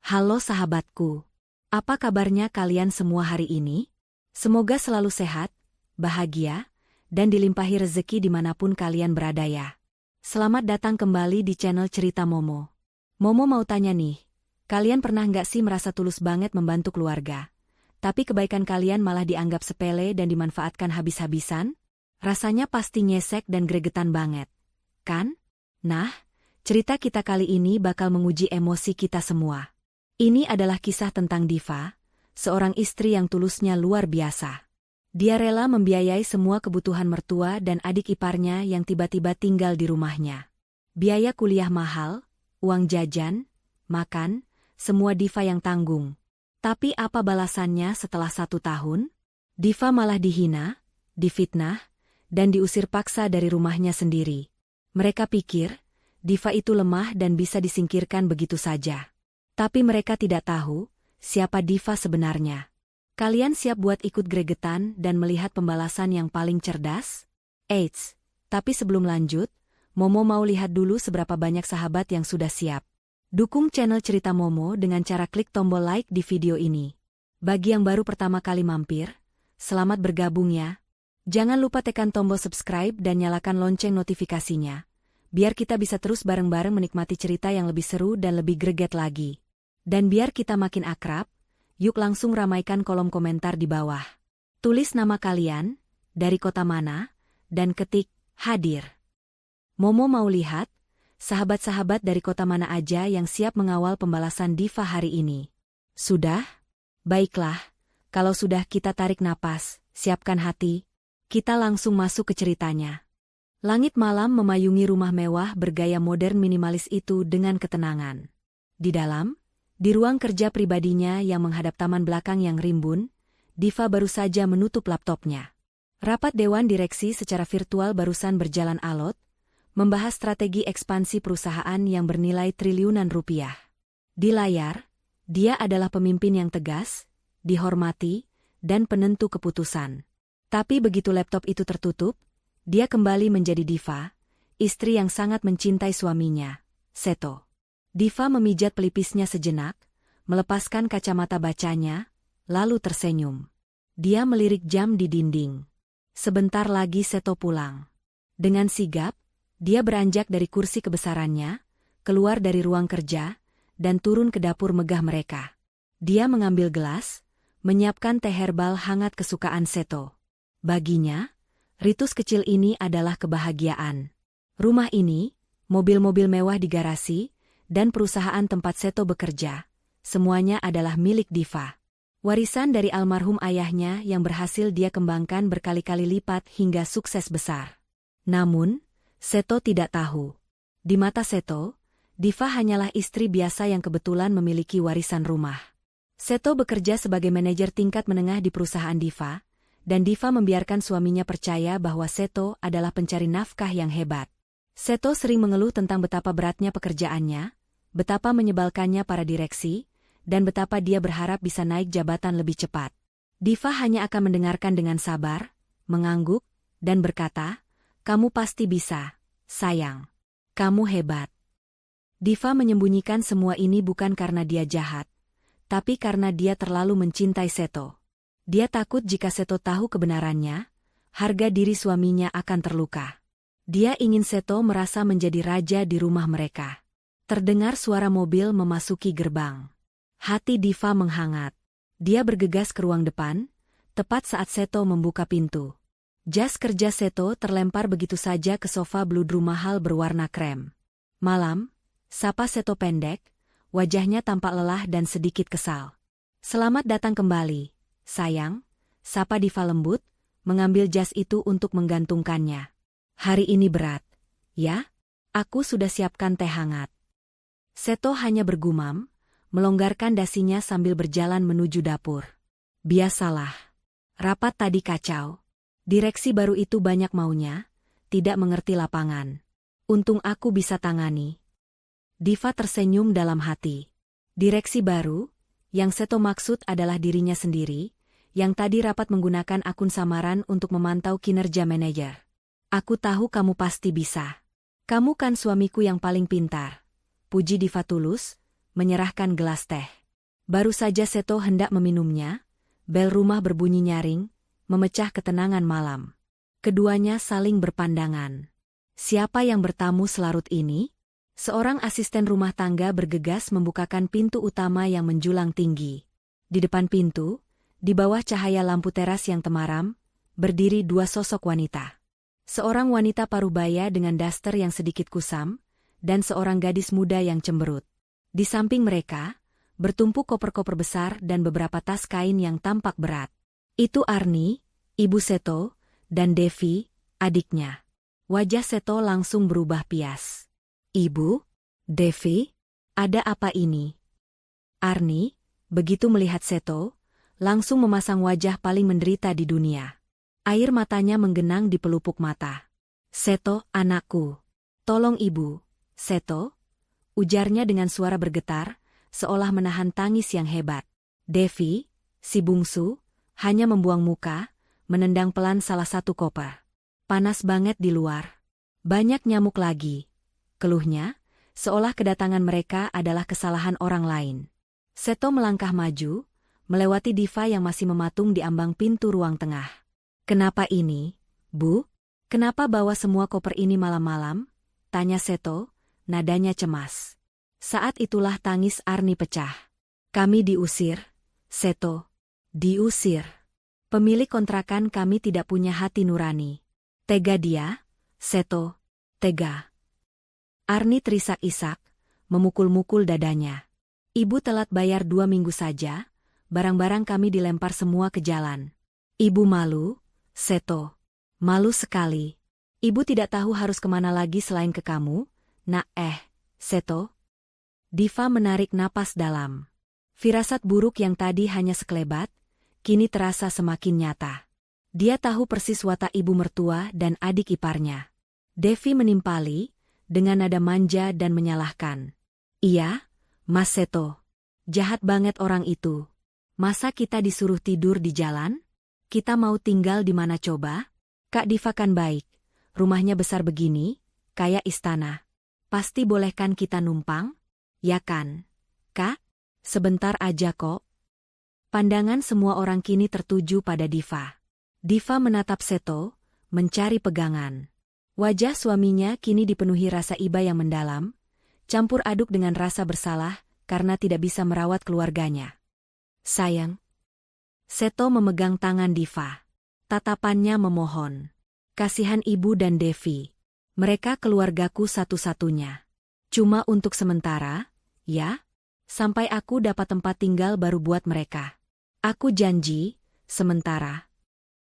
Halo sahabatku, apa kabarnya kalian semua hari ini? Semoga selalu sehat, bahagia, dan dilimpahi rezeki dimanapun kalian berada ya. Selamat datang kembali di channel Cerita Momo. Momo mau tanya nih, kalian pernah nggak sih merasa tulus banget membantu keluarga? Tapi kebaikan kalian malah dianggap sepele dan dimanfaatkan habis-habisan? Rasanya pasti nyesek dan gregetan banget, kan? Nah, cerita kita kali ini bakal menguji emosi kita semua. Ini adalah kisah tentang Diva, seorang istri yang tulusnya luar biasa. Dia rela membiayai semua kebutuhan mertua dan adik iparnya yang tiba-tiba tinggal di rumahnya. Biaya kuliah mahal, uang jajan, makan, semua Diva yang tanggung. Tapi apa balasannya setelah 1 tahun? Diva malah dihina, difitnah, dan diusir paksa dari rumahnya sendiri. Mereka pikir, Diva itu lemah dan bisa disingkirkan begitu saja. Tapi mereka tidak tahu siapa Diva sebenarnya. Kalian siap buat ikut gregetan dan melihat pembalasan yang paling cerdas? Eits, tapi sebelum lanjut, Momo mau lihat dulu seberapa banyak sahabat yang sudah siap. Dukung channel Cerita Momo dengan cara klik tombol like di video ini. Bagi yang baru pertama kali mampir, selamat bergabung ya. Jangan lupa tekan tombol subscribe dan nyalakan lonceng notifikasinya, biar kita bisa terus bareng-bareng menikmati cerita yang lebih seru dan lebih greget lagi. Dan biar kita makin akrab, yuk langsung ramaikan kolom komentar di bawah. Tulis nama kalian, dari kota mana, dan ketik, hadir. Momo mau lihat, sahabat-sahabat dari kota mana aja yang siap mengawal pembalasan Diva hari ini. Sudah? Baiklah, kalau sudah kita tarik napas, siapkan hati, kita langsung masuk ke ceritanya. Langit malam memayungi rumah mewah bergaya modern minimalis itu dengan ketenangan. Di dalam, di ruang kerja pribadinya yang menghadap taman belakang yang rimbun, Diva baru saja menutup laptopnya. Rapat dewan direksi secara virtual barusan berjalan alot, membahas strategi ekspansi perusahaan yang bernilai triliunan rupiah. Di layar, dia adalah pemimpin yang tegas, dihormati, dan penentu keputusan. Tapi begitu laptop itu tertutup, dia kembali menjadi Diva, istri yang sangat mencintai suaminya, Seto. Diva memijat pelipisnya sejenak, melepaskan kacamata bacanya, lalu tersenyum. Dia melirik jam di dinding. Sebentar lagi Seto pulang. Dengan sigap, dia beranjak dari kursi kebesarannya, keluar dari ruang kerja, dan turun ke dapur megah mereka. Dia mengambil gelas, menyiapkan teh herbal hangat kesukaan Seto. Baginya, ritus kecil ini adalah kebahagiaan. Rumah ini, mobil-mobil mewah di garasi, dan perusahaan tempat Seto bekerja, semuanya adalah milik Diva. Warisan dari almarhum ayahnya yang berhasil dia kembangkan berkali-kali lipat hingga sukses besar. Namun, Seto tidak tahu. Di mata Seto, Diva hanyalah istri biasa yang kebetulan memiliki warisan rumah. Seto bekerja sebagai manajer tingkat menengah di perusahaan Diva, dan Diva membiarkan suaminya percaya bahwa Seto adalah pencari nafkah yang hebat. Seto sering mengeluh tentang betapa beratnya pekerjaannya, betapa menyebalkannya para direksi, dan betapa dia berharap bisa naik jabatan lebih cepat. Diva hanya akan mendengarkan dengan sabar, mengangguk, dan berkata, "Kamu pasti bisa, sayang. Kamu hebat." Diva menyembunyikan semua ini bukan karena dia jahat, tapi karena dia terlalu mencintai Seto. Dia takut jika Seto tahu kebenarannya, harga diri suaminya akan terluka. Dia ingin Seto merasa menjadi raja di rumah mereka. Terdengar suara mobil memasuki gerbang. Hati Diva menghangat. Dia bergegas ke ruang depan, tepat saat Seto membuka pintu. Jas kerja Seto terlempar begitu saja ke sofa bludru mahal berwarna krem. Malam, sapa Seto pendek, wajahnya tampak lelah dan sedikit kesal. "Selamat datang kembali, sayang," sapa Diva lembut, mengambil jas itu untuk menggantungkannya. "Hari ini berat, ya? Aku sudah siapkan teh hangat." Seto hanya bergumam, melonggarkan dasinya sambil berjalan menuju dapur. Biasalah. Rapat tadi kacau. Direksi baru itu banyak maunya, tidak mengerti lapangan. Untung aku bisa tangani. Diva tersenyum dalam hati. Direksi baru, yang Seto maksud adalah dirinya sendiri, yang tadi rapat menggunakan akun samaran untuk memantau kinerja manajer. "Aku tahu kamu pasti bisa. Kamu kan suamiku yang paling pintar," puji Diva tulus, menyerahkan gelas teh. Baru saja Seto hendak meminumnya, bel rumah berbunyi nyaring, memecah ketenangan malam. Keduanya saling berpandangan. Siapa yang bertamu selarut ini? Seorang asisten rumah tangga bergegas membukakan pintu utama yang menjulang tinggi. Di depan pintu, di bawah cahaya lampu teras yang temaram, berdiri dua sosok wanita. Seorang wanita parubaya dengan daster yang sedikit kusam, dan seorang gadis muda yang cemberut. Di samping mereka, bertumpuk koper-koper besar dan beberapa tas kain yang tampak berat. Itu Arni, ibu Seto, dan Devi, adiknya. Wajah Seto langsung berubah pias. Ibu? Devi? Ada apa ini? Arni, begitu melihat Seto, langsung memasang wajah paling menderita di dunia. Air matanya menggenang di pelupuk mata. Seto, anakku. Tolong ibu, Seto, ujarnya dengan suara bergetar, seolah menahan tangis yang hebat. Devi, si bungsu, hanya membuang muka, menendang pelan salah satu koper. Panas banget di luar. Banyak nyamuk lagi. Keluhnya, seolah kedatangan mereka adalah kesalahan orang lain. Seto melangkah maju, melewati Diva yang masih mematung di ambang pintu ruang tengah. Kenapa ini, Bu? Kenapa bawa semua koper ini malam-malam? Tanya Seto, nadanya cemas. Saat itulah tangis Arni pecah. Kami diusir, Seto. Diusir. Pemilik kontrakan kami tidak punya hati nurani. Tega dia, Seto. Tega. Arni terisak-isak, memukul-mukul dadanya. Ibu telat bayar 2 minggu saja, barang-barang kami dilempar semua ke jalan. Ibu malu, Seto. Malu sekali. Ibu tidak tahu harus kemana lagi selain ke kamu, nak Seto. Diva menarik napas dalam. Firasat buruk yang tadi hanya sekelebat, kini terasa semakin nyata. Dia tahu persis watak ibu mertua dan adik iparnya. Devi menimpali, dengan nada manja dan menyalahkan. Iya, Mas Seto. Jahat banget orang itu. Masa kita disuruh tidur di jalan? Kita mau tinggal di mana coba? Kak Diva kan baik. Rumahnya besar begini, kayak istana. Pasti bolehkan kita numpang? Ya kan? Kak? Sebentar aja kok. Pandangan semua orang kini tertuju pada Diva. Diva menatap Seto, mencari pegangan. Wajah suaminya kini dipenuhi rasa iba yang mendalam, campur aduk dengan rasa bersalah karena tidak bisa merawat keluarganya. Sayang. Seto memegang tangan Diva. Tatapannya memohon. Kasihan ibu dan Devi. Mereka keluargaku satu-satunya. Cuma untuk sementara, ya? Sampai aku dapat tempat tinggal baru buat mereka. Aku janji, sementara.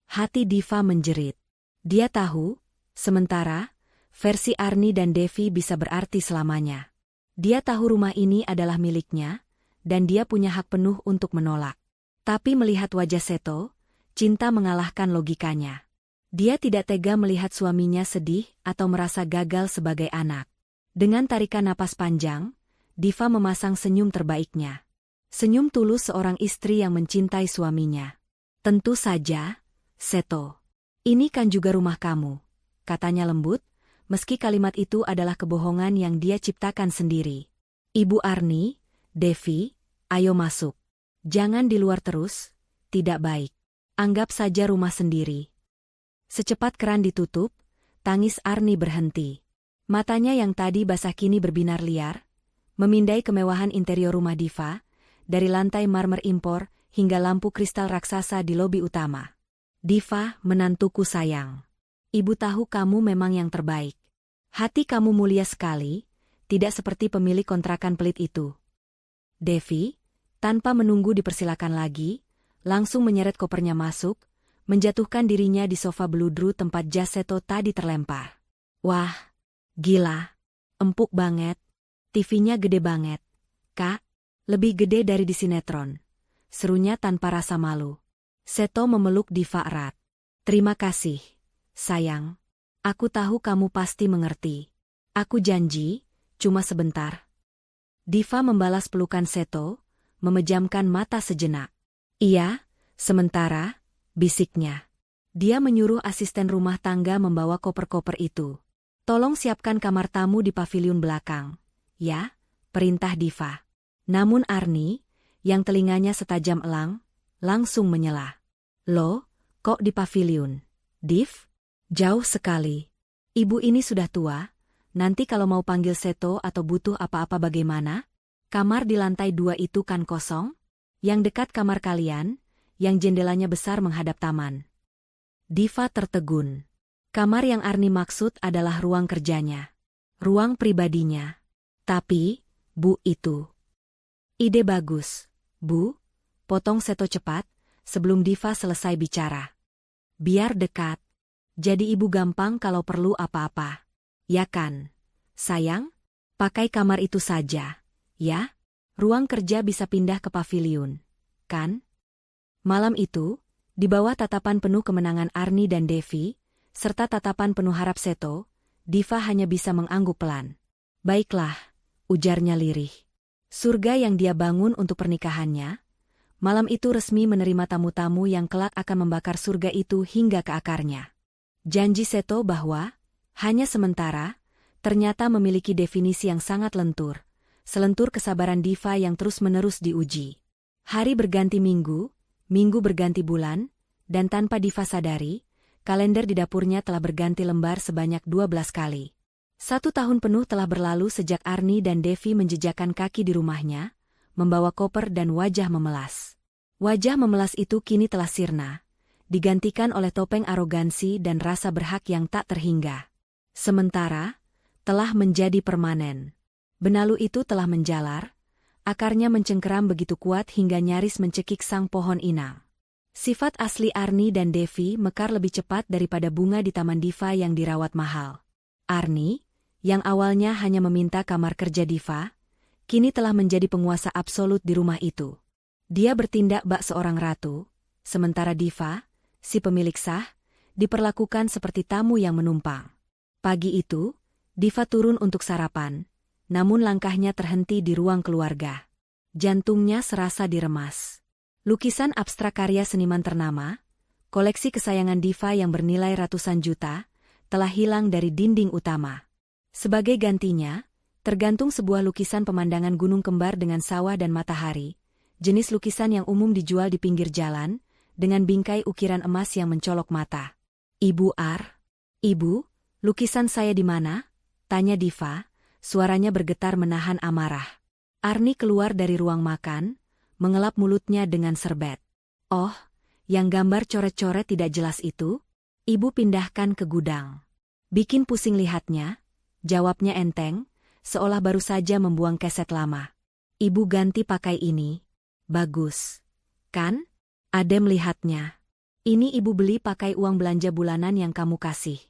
Hati Diva menjerit. Dia tahu, sementara, versi Arni dan Devi bisa berarti selamanya. Dia tahu rumah ini adalah miliknya, dan dia punya hak penuh untuk menolak. Tapi melihat wajah Seto, cinta mengalahkan logikanya. Dia tidak tega melihat suaminya sedih atau merasa gagal sebagai anak. Dengan tarikan napas panjang, Diva memasang senyum terbaiknya. Senyum tulus seorang istri yang mencintai suaminya. Tentu saja, Seto. Ini kan juga rumah kamu, katanya lembut, meski kalimat itu adalah kebohongan yang dia ciptakan sendiri. Ibu Arni, Devi, ayo masuk. Jangan di luar terus, tidak baik. Anggap saja rumah sendiri. Secepat keran ditutup, tangis Arni berhenti. Matanya yang tadi basah kini berbinar liar, memindai kemewahan interior rumah Diva, dari lantai marmer impor hingga lampu kristal raksasa di lobi utama. Diva, menantuku sayang. Ibu tahu kamu memang yang terbaik. Hati kamu mulia sekali, tidak seperti pemilik kontrakan pelit itu. Devi, tanpa menunggu dipersilakan lagi, langsung menyeret kopernya masuk, menjatuhkan dirinya di sofa beludru tempat jas Seto tadi terlempar. Wah, gila, empuk banget, TV-nya gede banget. Kak, lebih gede dari di sinetron. Serunya tanpa rasa malu. Seto memeluk Diva erat. Terima kasih, sayang. Aku tahu kamu pasti mengerti. Aku janji, cuma sebentar. Diva membalas pelukan Seto, memejamkan mata sejenak. Iya, sementara, bisiknya. Dia menyuruh asisten rumah tangga membawa koper-koper itu. Tolong siapkan kamar tamu di paviliun belakang. Ya, perintah Diva. Namun Arni, yang telinganya setajam elang, langsung menyela. Loh, kok di pavilion? Div? Jauh sekali. Ibu ini sudah tua, nanti kalau mau panggil Seto atau butuh apa-apa bagaimana? Kamar di lantai 2 itu kan kosong? Yang dekat kamar kalian, yang jendelanya besar menghadap taman. Diva tertegun. Kamar yang Arni maksud adalah ruang kerjanya. Ruang pribadinya. Tapi, Bu itu. Ide bagus, Bu. Potong Seto cepat, sebelum Diva selesai bicara. Biar dekat. Jadi ibu gampang kalau perlu apa-apa. Ya kan? Sayang? Pakai kamar itu saja. Ya? Ruang kerja bisa pindah ke pavilion. Kan? Malam itu, di bawah tatapan penuh kemenangan Arni dan Devi, serta tatapan penuh harap Seto, Diva hanya bisa mengangguk pelan. Baiklah, ujarnya lirih. Surga yang dia bangun untuk pernikahannya, malam itu resmi menerima tamu-tamu yang kelak akan membakar surga itu hingga ke akarnya. Janji Seto bahwa, hanya sementara, ternyata memiliki definisi yang sangat lentur. Selentur kesabaran Diva yang terus-menerus diuji. Hari berganti minggu, minggu berganti bulan, dan tanpa Diva sadari, kalender di dapurnya telah berganti lembar sebanyak 12 kali. 1 tahun penuh telah berlalu sejak Arni dan Devi menjejakkan kaki di rumahnya, membawa koper dan wajah memelas. Wajah memelas itu kini telah sirna, digantikan oleh topeng arogansi dan rasa berhak yang tak terhingga. Sementara, telah menjadi permanen. Benalu itu telah menjalar, akarnya mencengkeram begitu kuat hingga nyaris mencekik sang pohon inang. Sifat asli Arni dan Devi mekar lebih cepat daripada bunga di taman Diva yang dirawat mahal. Arni, yang awalnya hanya meminta kamar kerja Diva, kini telah menjadi penguasa absolut di rumah itu. Dia bertindak bak seorang ratu, sementara Diva, si pemilik sah, diperlakukan seperti tamu yang menumpang. Pagi itu, Diva turun untuk sarapan, namun langkahnya terhenti di ruang keluarga. Jantungnya serasa diremas. Lukisan abstrak karya seniman ternama, koleksi kesayangan Diva yang bernilai ratusan juta, telah hilang dari dinding utama. Sebagai gantinya, tergantung sebuah lukisan pemandangan gunung kembar dengan sawah dan matahari, jenis lukisan yang umum dijual di pinggir jalan, dengan bingkai ukiran emas yang mencolok mata. Ibu Ar? Ibu, lukisan saya di mana? Tanya Diva, suaranya bergetar menahan amarah. Arni keluar dari ruang makan, mengelap mulutnya dengan serbet. Oh, yang gambar coret-coret tidak jelas itu? Ibu pindahkan ke gudang. Bikin pusing lihatnya, jawabnya enteng, seolah baru saja membuang keset lama. Ibu ganti pakai ini. Bagus. Kan? Adem lihatnya. Ini ibu beli pakai uang belanja bulanan yang kamu kasih.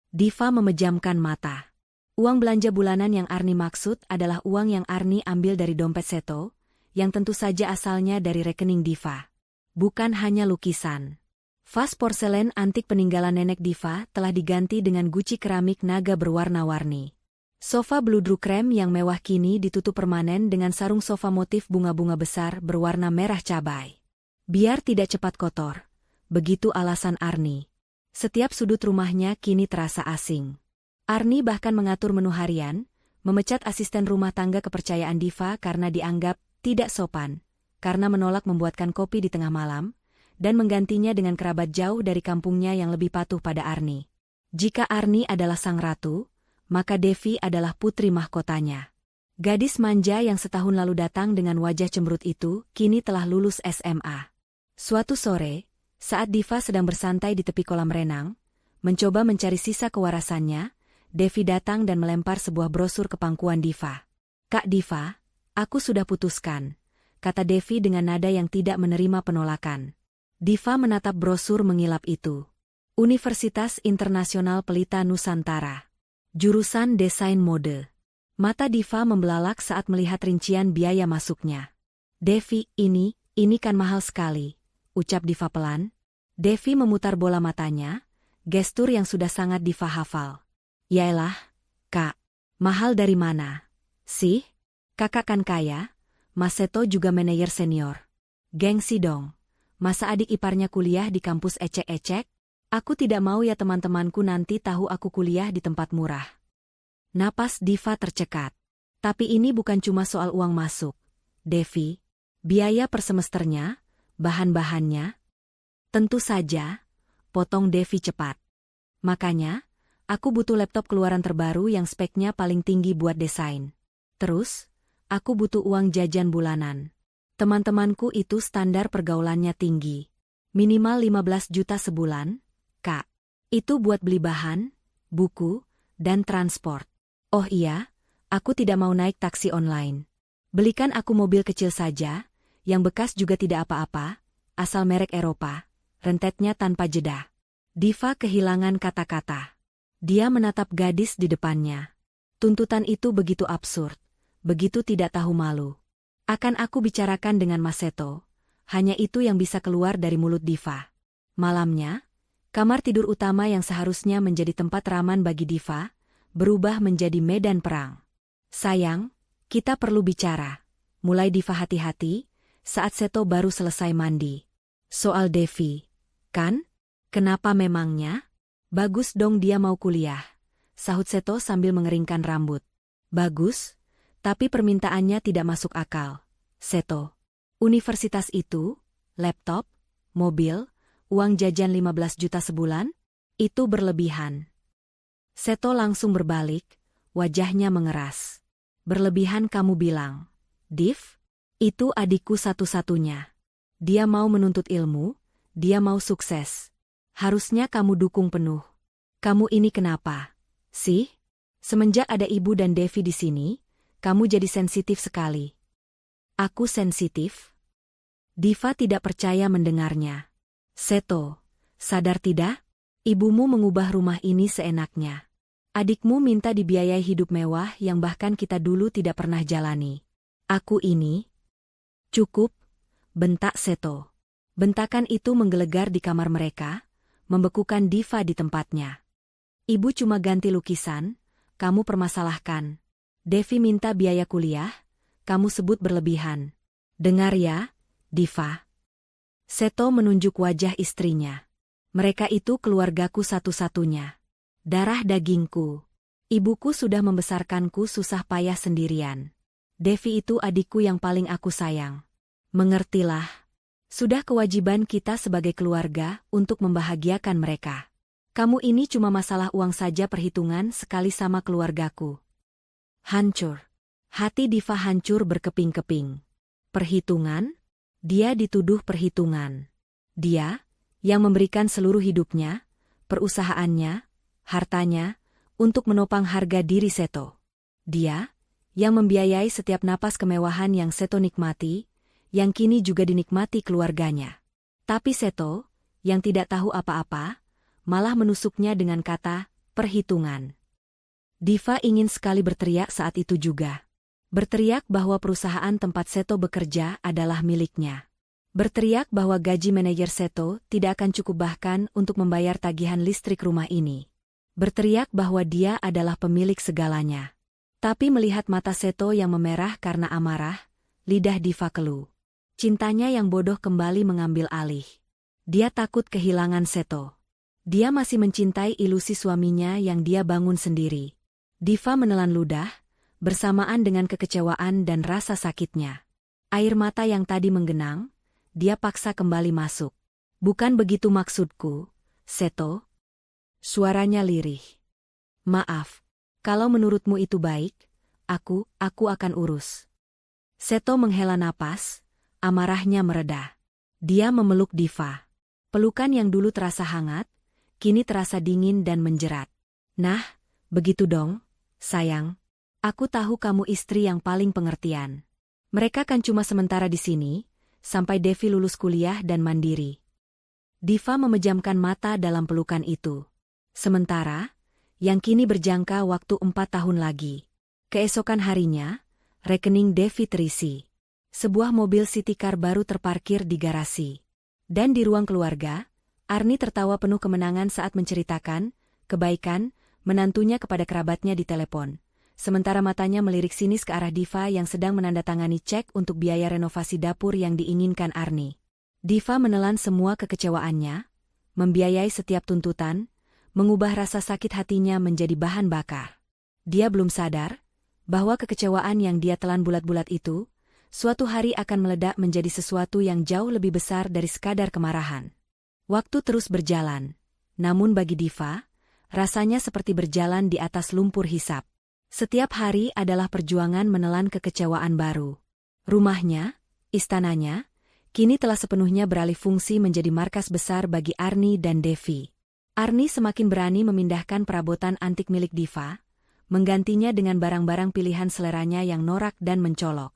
Diva memejamkan mata. Uang belanja bulanan yang Arni maksud adalah uang yang Arni ambil dari dompet Seto, yang tentu saja asalnya dari rekening Diva. Bukan hanya lukisan. Vas porselen antik peninggalan nenek Diva telah diganti dengan guci keramik naga berwarna-warni. Sofa bludru krem yang mewah kini ditutup permanen dengan sarung sofa motif bunga-bunga besar berwarna merah cabai. Biar tidak cepat kotor. Begitu alasan Arni. Setiap sudut rumahnya kini terasa asing. Arni bahkan mengatur menu harian, memecat asisten rumah tangga kepercayaan Diva karena dianggap tidak sopan, karena menolak membuatkan kopi di tengah malam, dan menggantinya dengan kerabat jauh dari kampungnya yang lebih patuh pada Arni. Jika Arni adalah sang ratu, maka Devi adalah putri mahkotanya. Gadis manja yang setahun lalu datang dengan wajah cemberut itu, kini telah lulus SMA. Suatu sore, saat Diva sedang bersantai di tepi kolam renang, mencoba mencari sisa kewarasannya, Devi datang dan melempar sebuah brosur ke pangkuan Diva. Kak Diva, aku sudah putuskan, kata Devi dengan nada yang tidak menerima penolakan. Diva menatap brosur mengilap itu. Universitas Internasional Pelita Nusantara. Jurusan Desain Mode. Mata Diva membelalak saat melihat rincian biaya masuknya. Devi, ini kan mahal sekali, ucap Diva pelan. Devi memutar bola matanya, gestur yang sudah sangat Diva hafal. Yaelah, Kak, mahal dari mana? Sih, kakak kan kaya, Mas Seto juga manajer senior. Gengsi dong, masa adik iparnya kuliah di kampus ecek-ecek? Aku tidak mau ya teman-temanku nanti tahu aku kuliah di tempat murah. Napas Diva tercekat. Tapi ini bukan cuma soal uang masuk. Devi. Biaya per semesternya, bahan-bahannya? Tentu saja, potong Devi cepat. Makanya, aku butuh laptop keluaran terbaru yang speknya paling tinggi buat desain. Terus, aku butuh uang jajan bulanan. Teman-temanku itu standar pergaulannya tinggi. Minimal 15 juta sebulan, Kak. Itu buat beli bahan, buku, dan transport. Oh iya, aku tidak mau naik taksi online. Belikan aku mobil kecil saja, yang bekas juga tidak apa-apa, asal merek Eropa, rentetnya tanpa jeda. Diva kehilangan kata-kata. Dia menatap gadis di depannya. Tuntutan itu begitu absurd, begitu tidak tahu malu. Akan aku bicarakan dengan Mas Seto, hanya itu yang bisa keluar dari mulut Diva. Malamnya, kamar tidur utama yang seharusnya menjadi tempat raman bagi Diva, berubah menjadi medan perang. Sayang, kita perlu bicara. Mulai Diva hati-hati, saat Seto baru selesai mandi. Soal Devi, kan? Kenapa memangnya? Bagus dong dia mau kuliah, sahut Seto sambil mengeringkan rambut. Bagus, tapi permintaannya tidak masuk akal. Seto, universitas itu, laptop, mobil, uang jajan 15 juta sebulan? Itu berlebihan. Seto langsung berbalik, wajahnya mengeras. Berlebihan kamu bilang. Div? Itu adikku satu-satunya. Dia mau menuntut ilmu, dia mau sukses. Harusnya kamu dukung penuh. Kamu ini kenapa? Sih? Semenjak ada ibu dan Devi di sini, kamu jadi sensitif sekali. Aku sensitif? Diva tidak percaya mendengarnya. Seto, sadar tidak? Ibumu mengubah rumah ini seenaknya. Adikmu minta dibiayai hidup mewah yang bahkan kita dulu tidak pernah jalani. Aku ini? Cukup, bentak Seto. Bentakan itu menggelegar di kamar mereka, membekukan Diva di tempatnya. Ibu cuma ganti lukisan, kamu permasalahkan. Devi minta biaya kuliah, kamu sebut berlebihan. Dengar ya, Diva. Seto menunjuk wajah istrinya. Mereka itu keluargaku satu-satunya. Darah dagingku. Ibuku sudah membesarkanku susah payah sendirian. Devi itu adikku yang paling aku sayang. Mengertilah. Sudah kewajiban kita sebagai keluarga untuk membahagiakan mereka. Kamu ini cuma masalah uang saja perhitungan sekali sama keluargaku. Hancur. Hati Diva hancur berkeping-keping. Perhitungan? Dia dituduh perhitungan. Dia, yang memberikan seluruh hidupnya, perusahaannya, hartanya, untuk menopang harga diri Seto. Dia, yang membiayai setiap napas kemewahan yang Seto nikmati, yang kini juga dinikmati keluarganya. Tapi Seto, yang tidak tahu apa-apa, malah menusuknya dengan kata, perhitungan. Diva ingin sekali berteriak saat itu juga. Berteriak bahwa perusahaan tempat Seto bekerja adalah miliknya. Berteriak bahwa gaji manajer Seto tidak akan cukup bahkan untuk membayar tagihan listrik rumah ini. Berteriak bahwa dia adalah pemilik segalanya. Tapi melihat mata Seto yang memerah karena amarah, lidah Diva keluh. Cintanya yang bodoh kembali mengambil alih. Dia takut kehilangan Seto. Dia masih mencintai ilusi suaminya yang dia bangun sendiri. Diva menelan ludah, bersamaan dengan kekecewaan dan rasa sakitnya. Air mata yang tadi menggenang, dia paksa kembali masuk. Bukan begitu maksudku, Seto. Suaranya lirih. Maaf, kalau menurutmu itu baik, aku akan urus. Seto menghela napas, amarahnya mereda. Dia memeluk Diva. Pelukan yang dulu terasa hangat, kini terasa dingin dan menjerat. Nah, begitu dong, sayang. Aku tahu kamu istri yang paling pengertian. Mereka kan cuma sementara di sini, sampai Devi lulus kuliah dan mandiri. Diva memejamkan mata dalam pelukan itu. Sementara, yang kini berjangka waktu 4 tahun lagi. Keesokan harinya, rekening Devi terisi. Sebuah mobil city car baru terparkir di garasi. Dan di ruang keluarga, Arni tertawa penuh kemenangan saat menceritakan kebaikan menantunya kepada kerabatnya di telepon. Sementara matanya melirik sinis ke arah Diva yang sedang menandatangani cek untuk biaya renovasi dapur yang diinginkan Arni. Diva menelan semua kekecewaannya, membiayai setiap tuntutan, mengubah rasa sakit hatinya menjadi bahan bakar. Dia belum sadar bahwa kekecewaan yang dia telan bulat-bulat itu suatu hari akan meledak menjadi sesuatu yang jauh lebih besar dari sekadar kemarahan. Waktu terus berjalan, namun bagi Diva, rasanya seperti berjalan di atas lumpur hisap. Setiap hari adalah perjuangan menelan kekecewaan baru. Rumahnya, istananya, kini telah sepenuhnya beralih fungsi menjadi markas besar bagi Arni dan Devi. Arni semakin berani memindahkan perabotan antik milik Diva, menggantinya dengan barang-barang pilihan seleranya yang norak dan mencolok.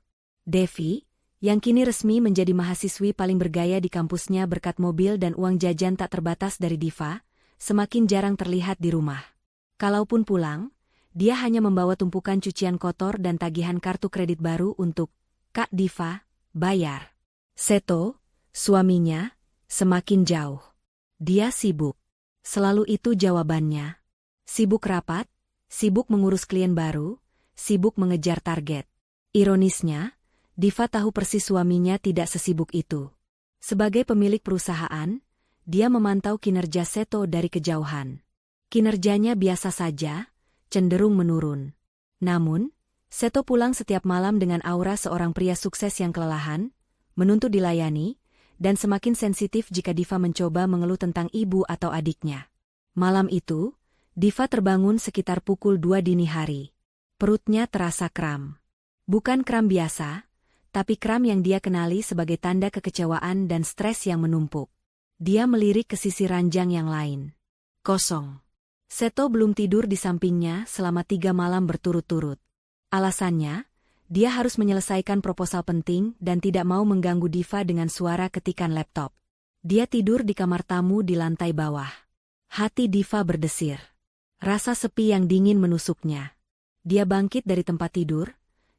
Devi, yang kini resmi menjadi mahasiswi paling bergaya di kampusnya berkat mobil dan uang jajan tak terbatas dari Diva, semakin jarang terlihat di rumah. Kalaupun pulang, dia hanya membawa tumpukan cucian kotor dan tagihan kartu kredit baru untuk Kak Diva bayar. Seto, suaminya, semakin jauh. Dia sibuk. Selalu itu jawabannya. Sibuk rapat, sibuk mengurus klien baru, sibuk mengejar target. Ironisnya, Diva tahu persis suaminya tidak sesibuk itu. Sebagai pemilik perusahaan, dia memantau kinerja Seto dari kejauhan. Kinerjanya biasa saja, cenderung menurun. Namun, Seto pulang setiap malam dengan aura seorang pria sukses yang kelelahan, menuntut dilayani, dan semakin sensitif jika Diva mencoba mengeluh tentang ibu atau adiknya. Malam itu, Diva terbangun sekitar pukul 2 dini hari. Perutnya terasa kram. Bukan kram biasa, tapi kram yang dia kenali sebagai tanda kekecewaan dan stres yang menumpuk. Dia melirik ke sisi ranjang yang lain. Kosong. Seto belum tidur di sampingnya selama 3 malam berturut-turut. Alasannya, dia harus menyelesaikan proposal penting dan tidak mau mengganggu Diva dengan suara ketikan laptop. Dia tidur di kamar tamu di lantai bawah. Hati Diva berdesir. Rasa sepi yang dingin menusuknya. Dia bangkit dari tempat tidur,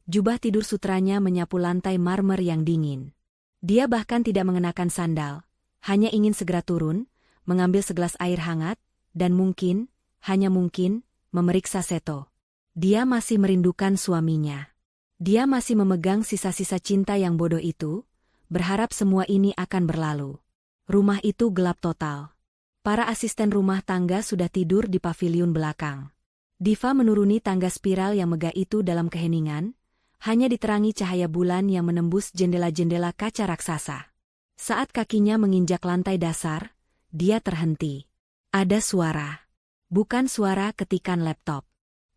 jubah tidur sutranya menyapu lantai marmer yang dingin. Dia bahkan tidak mengenakan sandal, hanya ingin segera turun, mengambil segelas air hangat, dan mungkin, hanya mungkin, memeriksa Seto. Dia masih merindukan suaminya. Dia masih memegang sisa-sisa cinta yang bodoh itu, berharap semua ini akan berlalu. Rumah itu gelap total. Para asisten rumah tangga sudah tidur di paviliun belakang. Diva menuruni tangga spiral yang megah itu dalam keheningan, hanya diterangi cahaya bulan yang menembus jendela-jendela kaca raksasa. Saat kakinya menginjak lantai dasar, dia terhenti. Ada suara. Bukan suara ketikan laptop.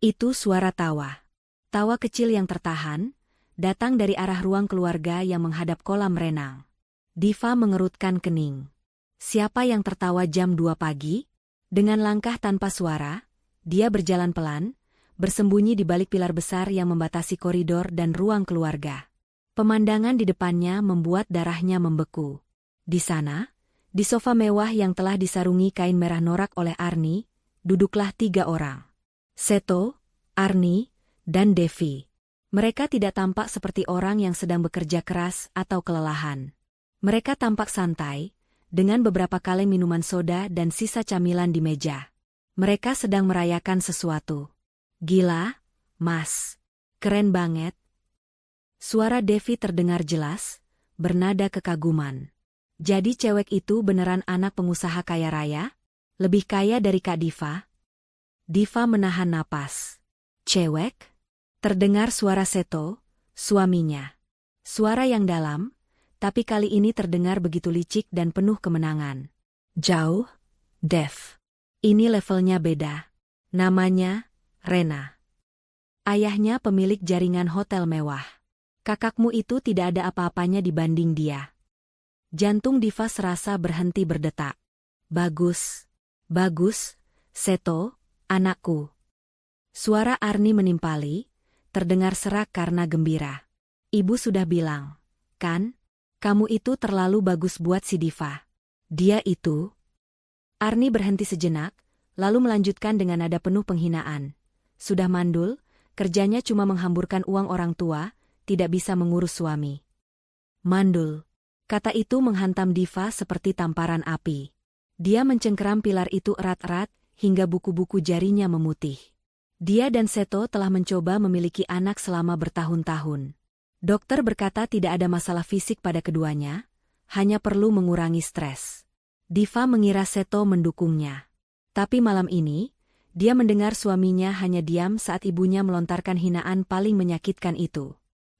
Itu suara tawa. Tawa kecil yang tertahan, datang dari arah ruang keluarga yang menghadap kolam renang. Diva mengerutkan kening. Siapa yang tertawa jam 2 pagi? Dengan langkah tanpa suara, dia berjalan pelan, bersembunyi di balik pilar besar yang membatasi koridor dan ruang keluarga. Pemandangan di depannya membuat darahnya membeku. Di sana, di sofa mewah yang telah disarungi kain merah norak oleh Arni, duduklah 3 orang. Seto, Arni, dan Devi. Mereka tidak tampak seperti orang yang sedang bekerja keras atau kelelahan. Mereka tampak santai, dengan beberapa kaleng minuman soda dan sisa camilan di meja. Mereka sedang merayakan sesuatu. Gila, Mas. Keren banget. Suara Devi terdengar jelas, bernada kekaguman. Jadi cewek itu beneran anak pengusaha kaya raya? Lebih kaya dari Kak Diva? Diva menahan napas. Cewek? Terdengar suara Seto, suaminya. Suara yang dalam, tapi kali ini terdengar begitu licik dan penuh kemenangan. Jauh, Dev. Ini levelnya beda. Namanya, Rena. Ayahnya pemilik jaringan hotel mewah. Kakakmu itu tidak ada apa-apanya dibanding dia. Jantung Diva serasa berhenti berdetak. Bagus. Bagus, Seto, anakku. Suara Arni menimpali, terdengar serak karena gembira. Ibu sudah bilang, kan? Kamu itu terlalu bagus buat si Diva. Dia itu. Arni berhenti sejenak, lalu melanjutkan dengan nada penuh penghinaan. Sudah mandul, kerjanya cuma menghamburkan uang orang tua, tidak bisa mengurus suami. Mandul. Kata itu menghantam Diva seperti tamparan api. Dia mencengkeram pilar itu erat-erat, hingga buku-buku jarinya memutih. Dia dan Seto telah mencoba memiliki anak selama bertahun-tahun. Dokter berkata tidak ada masalah fisik pada keduanya, hanya perlu mengurangi stres. Diva mengira Seto mendukungnya. Tapi malam ini, dia mendengar suaminya hanya diam saat ibunya melontarkan hinaan paling menyakitkan itu.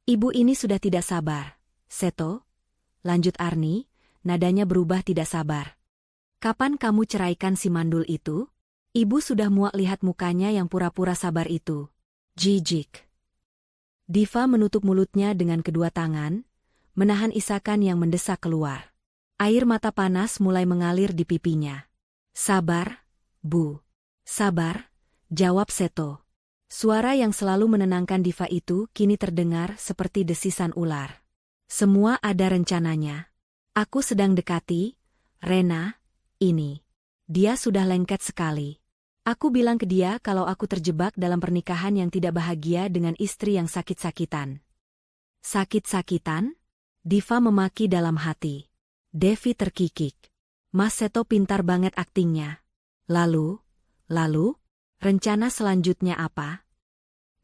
Ibu ini sudah tidak sabar. Seto, lanjut Arni, nadanya berubah tidak sabar. Kapan kamu ceraikan si mandul itu? Ibu sudah muak lihat mukanya yang pura-pura sabar itu. Jijik. Diva menutup mulutnya dengan kedua tangan, menahan isakan yang mendesak keluar. Air mata panas mulai mengalir di pipinya. Sabar, Bu. Sabar, jawab Seto. Suara yang selalu menenangkan Diva itu kini terdengar seperti desisan ular. Semua ada rencananya. Aku sedang dekati, Rena, ini. Dia sudah lengket sekali. Aku bilang ke dia kalau aku terjebak dalam pernikahan yang tidak bahagia dengan istri yang sakit-sakitan. Sakit-sakitan? Diva memaki dalam hati. Devi terkikik. Mas Seto pintar banget aktingnya. Lalu, rencana selanjutnya apa?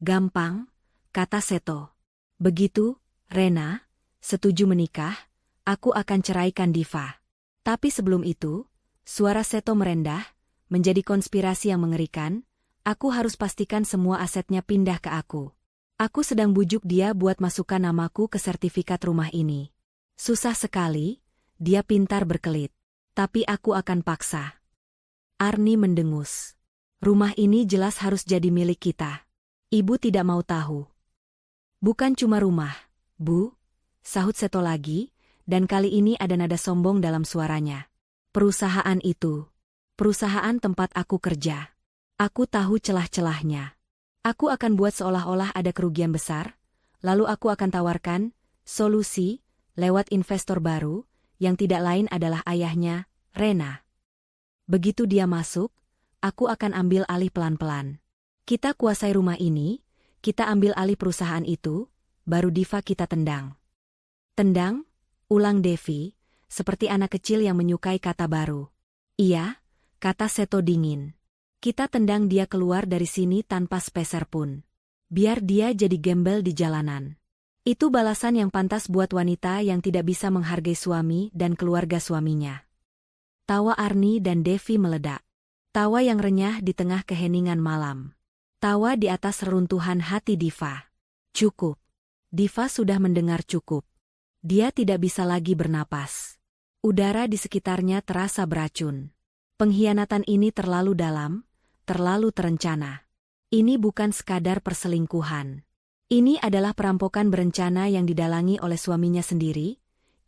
Gampang, kata Seto. Begitu, Rena, setuju menikah, aku akan ceraikan Diva. Tapi sebelum itu, suara Seto merendah, menjadi konspirasi yang mengerikan, aku harus pastikan semua asetnya pindah ke aku. Aku sedang bujuk dia buat masukkan namaku ke sertifikat rumah ini. Susah sekali, dia pintar berkelit. Tapi aku akan paksa. Arni mendengus. Rumah ini jelas harus jadi milik kita. Ibu tidak mau tahu. Bukan cuma rumah, Bu, sahut Seto lagi, dan kali ini ada nada sombong dalam suaranya. Perusahaan itu. Perusahaan tempat aku kerja. Aku tahu celah-celahnya. Aku akan buat seolah-olah ada kerugian besar, lalu aku akan tawarkan solusi lewat investor baru, yang tidak lain adalah ayahnya, Rena. Begitu dia masuk, aku akan ambil alih pelan-pelan. Kita kuasai rumah ini, kita ambil alih perusahaan itu, baru Diva kita tendang. Tendang? Ulang Devi, seperti anak kecil yang menyukai kata baru. Iya, kata Seto dingin. Kita tendang dia keluar dari sini tanpa sepeser pun. Biar dia jadi gembel di jalanan. Itu balasan yang pantas buat wanita yang tidak bisa menghargai suami dan keluarga suaminya. Tawa Arni dan Devi meledak. Tawa yang renyah di tengah keheningan malam. Tawa di atas reruntuhan hati Diva. Cukup. Diva sudah mendengar cukup. Dia tidak bisa lagi bernapas. Udara di sekitarnya terasa beracun. Pengkhianatan ini terlalu dalam, terlalu terencana. Ini bukan sekadar perselingkuhan. Ini adalah perampokan berencana yang didalangi oleh suaminya sendiri,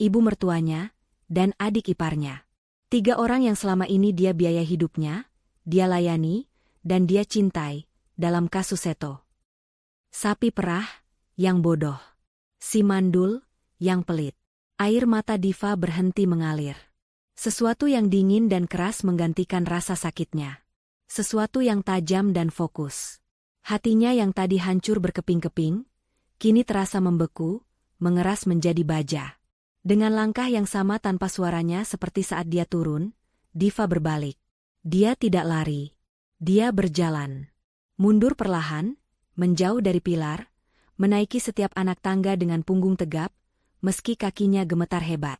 ibu mertuanya, dan adik iparnya. 3 orang yang selama ini dia biaya hidupnya, dia layani, dan dia cintai, dalam kasus Seto. Sapi perah, yang bodoh. Si mandul, yang pelit. Air mata Diva berhenti mengalir. Sesuatu yang dingin dan keras menggantikan rasa sakitnya. Sesuatu yang tajam dan fokus. Hatinya yang tadi hancur berkeping-keping, kini terasa membeku, mengeras menjadi baja. Dengan langkah yang sama tanpa suaranya seperti saat dia turun, Diva berbalik. Dia tidak lari. Dia berjalan. Mundur perlahan, menjauh dari pilar, menaiki setiap anak tangga dengan punggung tegap, meski kakinya gemetar hebat.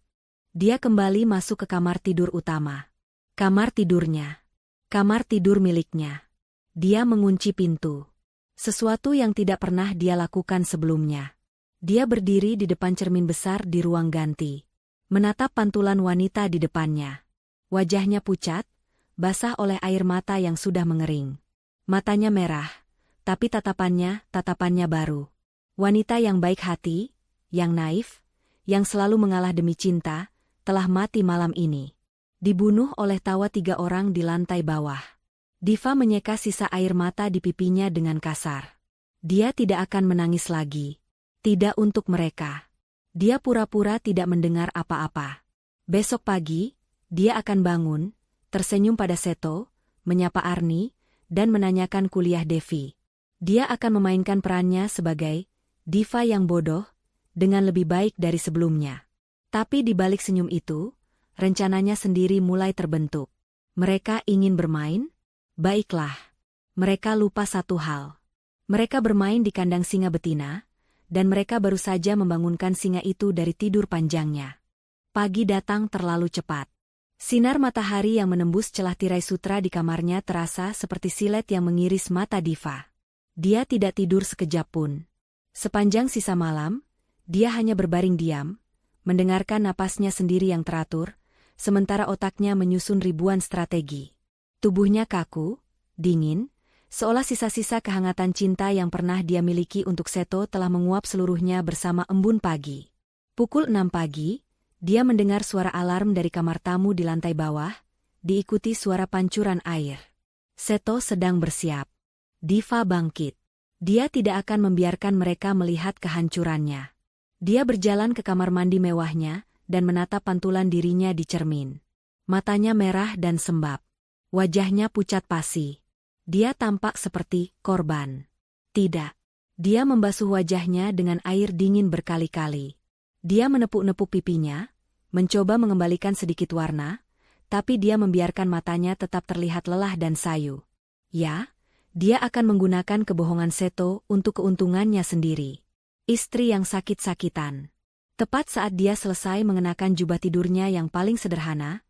Dia kembali masuk ke kamar tidur utama. Kamar tidurnya. Kamar tidur miliknya. Dia mengunci pintu. Sesuatu yang tidak pernah dia lakukan sebelumnya. Dia berdiri di depan cermin besar di ruang ganti. Menatap pantulan wanita di depannya. Wajahnya pucat, basah oleh air mata yang sudah mengering. Matanya merah, tapi tatapannya baru. Wanita yang baik hati, yang naif, yang selalu mengalah demi cinta, telah mati malam ini. Dibunuh oleh tawa 3 orang di lantai bawah. Diva menyeka sisa air mata di pipinya dengan kasar. Dia tidak akan menangis lagi. Tidak untuk mereka. Dia pura-pura tidak mendengar apa-apa. Besok pagi, dia akan bangun, tersenyum pada Seto, menyapa Arni, dan menanyakan kuliah Devi. Dia akan memainkan perannya sebagai Diva yang bodoh, dengan lebih baik dari sebelumnya. Tapi di balik senyum itu, rencananya sendiri mulai terbentuk. Mereka ingin bermain? Baiklah. Mereka lupa satu hal. Mereka bermain di kandang singa betina, dan mereka baru saja membangunkan singa itu dari tidur panjangnya. Pagi datang terlalu cepat. Sinar matahari yang menembus celah tirai sutra di kamarnya terasa seperti silet yang mengiris mata Diva. Dia tidak tidur sekejap pun. Sepanjang sisa malam, dia hanya berbaring diam, mendengarkan napasnya sendiri yang teratur, sementara otaknya menyusun ribuan strategi. Tubuhnya kaku, dingin, seolah sisa-sisa kehangatan cinta yang pernah dia miliki untuk Seto telah menguap seluruhnya bersama embun pagi. Pukul 6 pagi, dia mendengar suara alarm dari kamar tamu di lantai bawah, diikuti suara pancuran air. Seto sedang bersiap. Diva bangkit. Dia tidak akan membiarkan mereka melihat kehancurannya. Dia berjalan ke kamar mandi mewahnya dan menatap pantulan dirinya di cermin. Matanya merah dan sembab. Wajahnya pucat pasi. Dia tampak seperti korban. Tidak. Dia membasuh wajahnya dengan air dingin berkali-kali. Dia menepuk-nepuk pipinya, mencoba mengembalikan sedikit warna, tapi dia membiarkan matanya tetap terlihat lelah dan sayu. Ya, dia akan menggunakan kebohongan Seto untuk keuntungannya sendiri. Istri yang sakit-sakitan. Tepat saat dia selesai mengenakan jubah tidurnya yang paling sederhana,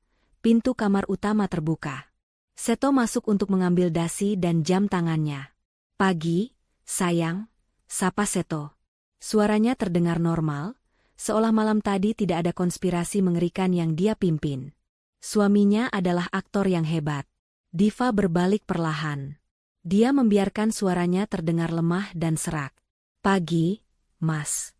pintu kamar utama terbuka. Seto masuk untuk mengambil dasi dan jam tangannya. "Pagi, sayang," sapa Seto. Suaranya terdengar normal, seolah malam tadi tidak ada konspirasi mengerikan yang dia pimpin. Suaminya adalah aktor yang hebat. Diva berbalik perlahan. Dia membiarkan suaranya terdengar lemah dan serak. "Pagi, Mas."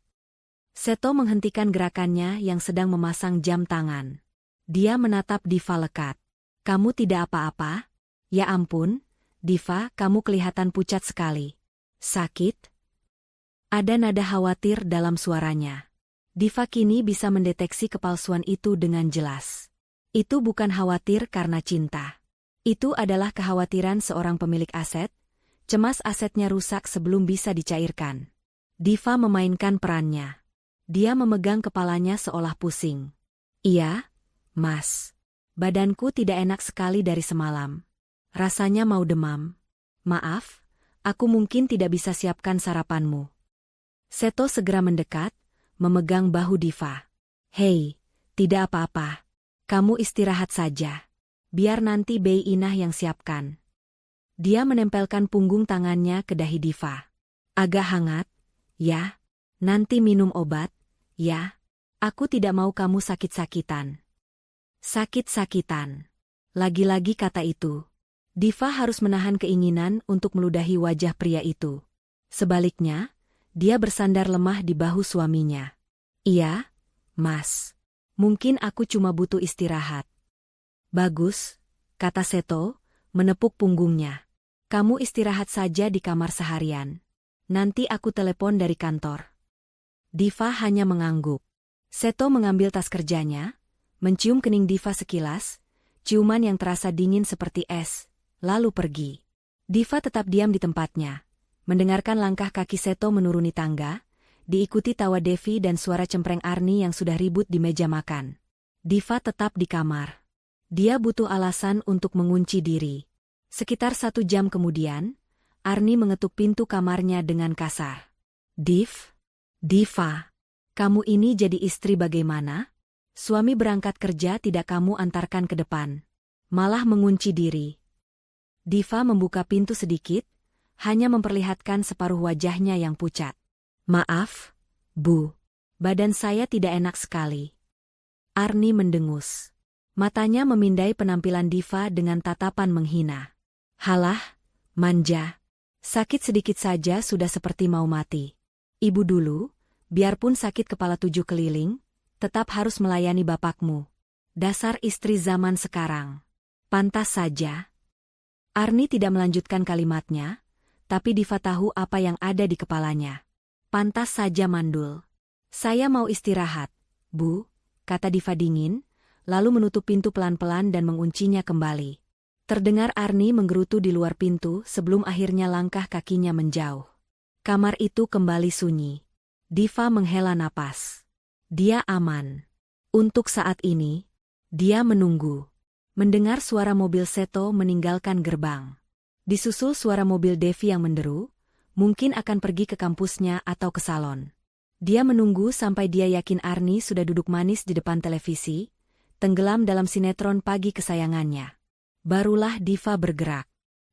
Seto menghentikan gerakannya yang sedang memasang jam tangan. Dia menatap Diva lekat. "Kamu tidak apa-apa?" "Ya ampun, Diva, kamu kelihatan pucat sekali." "Sakit?" Ada nada khawatir dalam suaranya. Diva kini bisa mendeteksi kepalsuan itu dengan jelas. Itu bukan khawatir karena cinta. Itu adalah kekhawatiran seorang pemilik aset, cemas asetnya rusak sebelum bisa dicairkan. Diva memainkan perannya. Dia memegang kepalanya seolah pusing. "Iya, Mas. Badanku tidak enak sekali dari semalam. Rasanya mau demam. Maaf, aku mungkin tidak bisa siapkan sarapanmu." Seto segera mendekat, memegang bahu Diva. "Hei, tidak apa-apa. Kamu istirahat saja. Biar nanti Bei Inah yang siapkan." Dia menempelkan punggung tangannya ke dahi Diva. "Agak hangat, ya? Nanti minum obat, ya? Aku tidak mau kamu sakit-sakitan." Sakit-sakitan. Lagi-lagi kata itu. Diva harus menahan keinginan untuk meludahi wajah pria itu. Sebaliknya, dia bersandar lemah di bahu suaminya. "Iya, Mas. Mungkin aku cuma butuh istirahat." "Bagus," kata Seto, menepuk punggungnya. "Kamu istirahat saja di kamar seharian. Nanti aku telepon dari kantor." Diva hanya mengangguk. Seto mengambil tas kerjanya, mencium kening Diva sekilas, ciuman yang terasa dingin seperti es, lalu pergi. Diva tetap diam di tempatnya, mendengarkan langkah kaki Seto menuruni tangga, diikuti tawa Devi dan suara cempreng Arni yang sudah ribut di meja makan. Diva tetap di kamar. Dia butuh alasan untuk mengunci diri. Sekitar 1 jam kemudian, Arni mengetuk pintu kamarnya dengan kasar. Diva, kamu ini jadi istri bagaimana? Suami berangkat kerja tidak kamu antarkan ke depan. Malah mengunci diri." Diva membuka pintu sedikit, hanya memperlihatkan separuh wajahnya yang pucat. "Maaf, Bu. Badan saya tidak enak sekali." Arni mendengus. Matanya memindai penampilan Diva dengan tatapan menghina. "Halah, manja. Sakit sedikit saja sudah seperti mau mati. Ibu dulu, biarpun sakit kepala 7 keliling, tetap harus melayani bapakmu. Dasar istri zaman sekarang. Pantas saja." Arni tidak melanjutkan kalimatnya, tapi Diva tahu apa yang ada di kepalanya. "Pantas saja mandul. Saya mau istirahat, Bu," kata Diva dingin, lalu menutup pintu pelan-pelan dan menguncinya kembali. Terdengar Arni menggerutu di luar pintu sebelum akhirnya langkah kakinya menjauh. Kamar itu kembali sunyi. Diva menghela napas. Dia aman. Untuk saat ini, dia menunggu. Mendengar suara mobil Seto meninggalkan gerbang. Disusul suara mobil Devi yang menderu, mungkin akan pergi ke kampusnya atau ke salon. Dia menunggu sampai dia yakin Arni sudah duduk manis di depan televisi, tenggelam dalam sinetron pagi kesayangannya. Barulah Diva bergerak.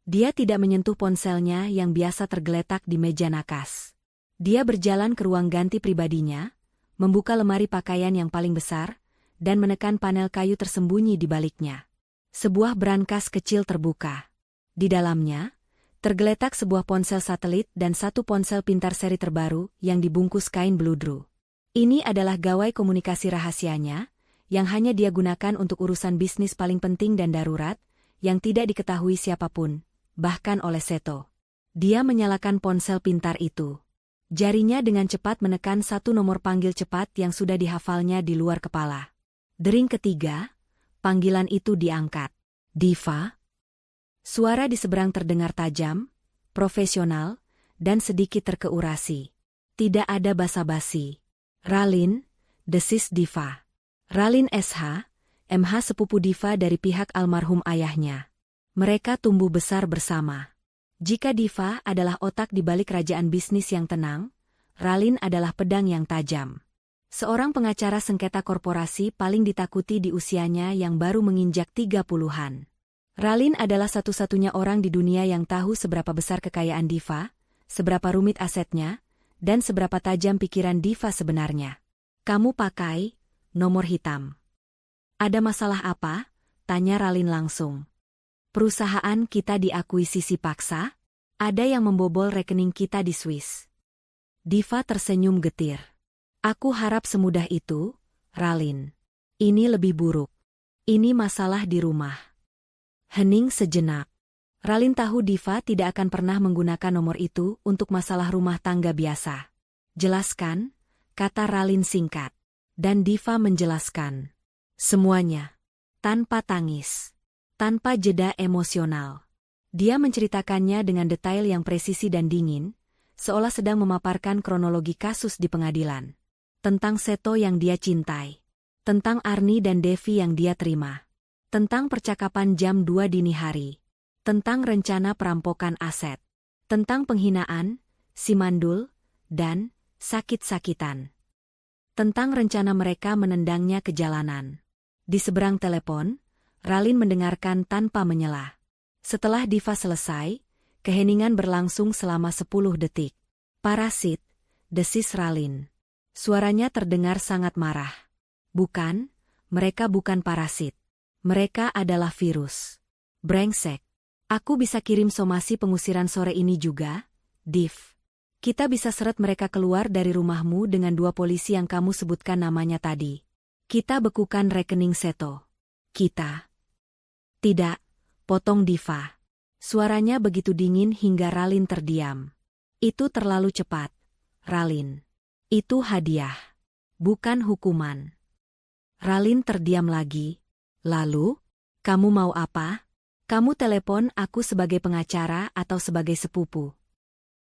Dia tidak menyentuh ponselnya yang biasa tergeletak di meja nakas. Dia berjalan ke ruang ganti pribadinya, membuka lemari pakaian yang paling besar, dan menekan panel kayu tersembunyi di baliknya. Sebuah brankas kecil terbuka. Di dalamnya, tergeletak sebuah ponsel satelit dan satu ponsel pintar seri terbaru yang dibungkus kain bludru. Ini adalah gawai komunikasi rahasianya, yang hanya dia gunakan untuk urusan bisnis paling penting dan darurat, yang tidak diketahui siapapun, bahkan oleh Seto. Dia menyalakan ponsel pintar itu. Jarinya dengan cepat menekan satu nomor panggil cepat yang sudah dihafalnya di luar kepala. Dering ketiga, panggilan itu diangkat. Diva? Suara di seberang terdengar tajam, profesional, dan sedikit terkeurasi. Tidak ada basa-basi. Ralin, desis Diva. Ralin SH, MH sepupu Diva dari pihak almarhum ayahnya. Mereka tumbuh besar bersama. Jika Diva adalah otak di balik kerajaan bisnis yang tenang, Ralin adalah pedang yang tajam. Seorang pengacara sengketa korporasi paling ditakuti di usianya yang baru menginjak 30-an. Ralin adalah satu-satunya orang di dunia yang tahu seberapa besar kekayaan Diva, seberapa rumit asetnya, dan seberapa tajam pikiran Diva sebenarnya. Kamu pakai nomor hitam. Ada masalah apa? Tanya Ralin langsung. Perusahaan kita diakuisisi paksa? Ada yang membobol rekening kita di Swiss. Diva tersenyum getir. Aku harap semudah itu, Ralin. Ini lebih buruk. Ini masalah di rumah. Hening sejenak. Ralin tahu Diva tidak akan pernah menggunakan nomor itu untuk masalah rumah tangga biasa. Jelaskan, kata Ralin singkat. Dan Diva menjelaskan. Semuanya. Tanpa tangis. Tanpa jeda emosional. Dia menceritakannya dengan detail yang presisi dan dingin, seolah sedang memaparkan kronologi kasus di pengadilan. Tentang Seto yang dia cintai. Tentang Arni dan Devi yang dia terima. Tentang percakapan jam 2 dini hari. Tentang rencana perampokan aset. Tentang penghinaan, si mandul, dan sakit-sakitan. Tentang rencana mereka menendangnya ke jalanan. Di seberang telepon, Ralin mendengarkan tanpa menyela. Setelah Diva selesai, keheningan berlangsung selama 10 detik. Parasit, desis Ralin. Suaranya terdengar sangat marah. Bukan, mereka bukan parasit. Mereka adalah virus. Brengsek. Aku bisa kirim somasi pengusiran sore ini juga, Div. Kita bisa seret mereka keluar dari rumahmu dengan 2 polisi yang kamu sebutkan namanya tadi. Kita bekukan rekening Seto. Kita. Tidak, potong Diva. Suaranya begitu dingin hingga Ralin terdiam. Itu terlalu cepat, Ralin. Itu hadiah. Bukan hukuman. Ralin terdiam lagi. Lalu, kamu mau apa? Kamu telepon aku sebagai pengacara atau sebagai sepupu?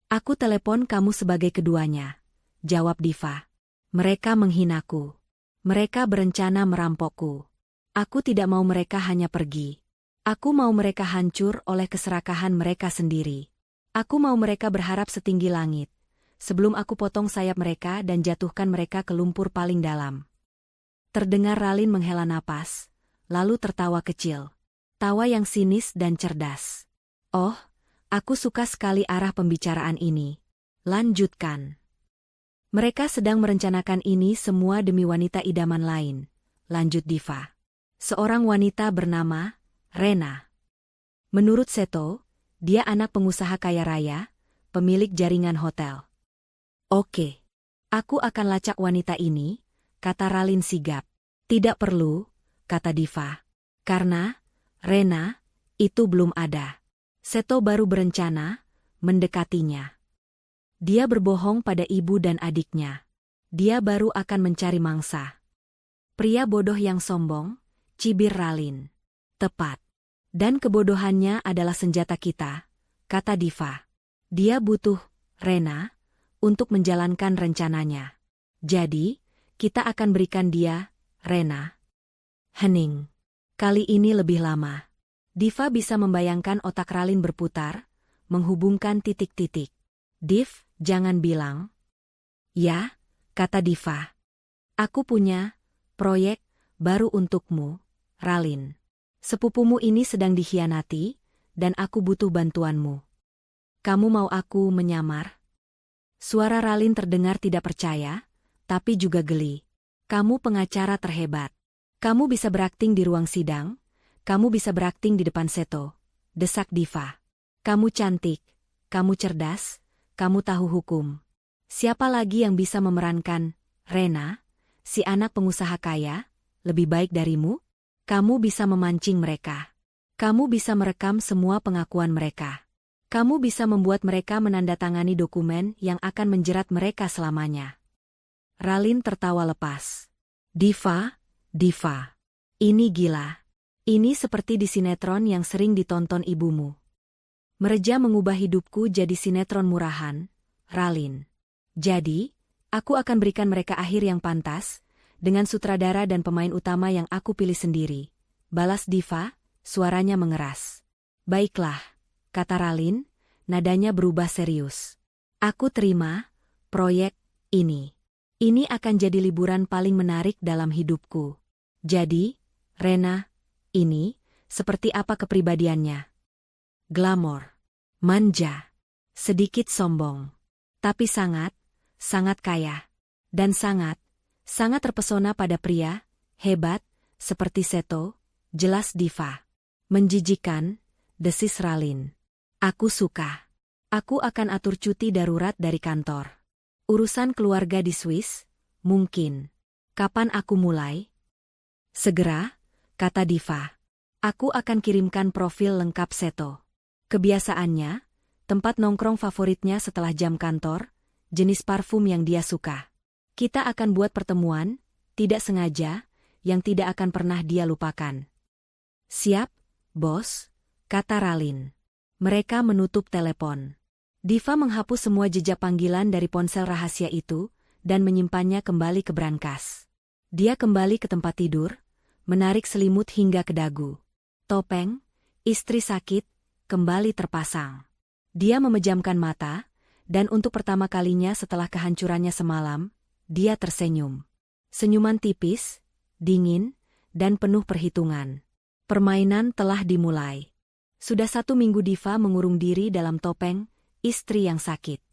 Aku telepon kamu sebagai keduanya, jawab Diva. Mereka menghinaku. Mereka berencana merampokku. Aku tidak mau mereka hanya pergi. Aku mau mereka hancur oleh keserakahan mereka sendiri. Aku mau mereka berharap setinggi langit, sebelum aku potong sayap mereka dan jatuhkan mereka ke lumpur paling dalam. Terdengar Ralin menghela napas, lalu tertawa kecil. Tawa yang sinis dan cerdas. Oh, aku suka sekali arah pembicaraan ini. Lanjutkan. Mereka sedang merencanakan ini semua demi wanita idaman lain, lanjut Diva. Seorang wanita bernama Rena. Menurut Seto, dia anak pengusaha kaya raya, pemilik jaringan hotel. Oke. Aku akan lacak wanita ini, kata Ralin sigap. Tidak perlu, kata Diva. Karena, Rena, itu belum ada. Seto baru berencana mendekatinya. Dia berbohong pada ibu dan adiknya. Dia baru akan mencari mangsa. Pria bodoh yang sombong, cibir Ralin. Tepat. Dan kebodohannya adalah senjata kita, kata Diva. Dia butuh Rena untuk menjalankan rencananya. Jadi, kita akan berikan dia Rena. Hening. Kali ini lebih lama. Diva bisa membayangkan otak Ralin berputar, menghubungkan titik-titik. Div, jangan bilang. Ya, kata Diva. Aku punya proyek baru untukmu, Ralin. Sepupumu ini sedang dikhianati, dan aku butuh bantuanmu. Kamu mau aku menyamar? Suara Ralin terdengar tidak percaya, tapi juga geli. Kamu pengacara terhebat. Kamu bisa berakting di ruang sidang, kamu bisa berakting di depan Seto, desak Diva. Kamu cantik, kamu cerdas, kamu tahu hukum. Siapa lagi yang bisa memerankan Rena, si anak pengusaha kaya, lebih baik darimu? Kamu bisa memancing mereka. Kamu bisa merekam semua pengakuan mereka. Kamu bisa membuat mereka menandatangani dokumen yang akan menjerat mereka selamanya. Ralin tertawa lepas. Diva, ini gila. Ini seperti di sinetron yang sering ditonton ibumu. Mereja mengubah hidupku jadi sinetron murahan, Ralin. Jadi, aku akan berikan mereka akhir yang pantas, dengan sutradara dan pemain utama yang aku pilih sendiri. Balas Diva, suaranya mengeras. Baiklah, kata Ralin, nadanya berubah serius. Aku terima proyek ini. Ini akan jadi liburan paling menarik dalam hidupku. Jadi, Rena, ini, seperti apa kepribadiannya? Glamor, manja, sedikit sombong, tapi sangat kaya, dan sangat terpesona pada pria, hebat, seperti Seto, jelas Diva. Menjijikan, desis Ralin. Aku suka. Aku akan atur cuti darurat dari kantor. Urusan keluarga di Swiss, mungkin. Kapan aku mulai? Segera, kata Diva. Aku akan kirimkan profil lengkap Seto. Kebiasaannya, tempat nongkrong favoritnya setelah jam kantor, jenis parfum yang dia suka. Kita akan buat pertemuan, tidak sengaja, yang tidak akan pernah dia lupakan. Siap, bos, kata Ralin. Mereka menutup telepon. Diva menghapus semua jejak panggilan dari ponsel rahasia itu, dan menyimpannya kembali ke brankas. Dia kembali ke tempat tidur, menarik selimut hingga ke dagu. Topeng, istri sakit, kembali terpasang. Dia memejamkan mata, dan untuk pertama kalinya setelah kehancurannya semalam, dia tersenyum. Senyuman tipis, dingin, dan penuh perhitungan. Permainan telah dimulai. Sudah 1 minggu Diva mengurung diri dalam topeng, istri yang sakit.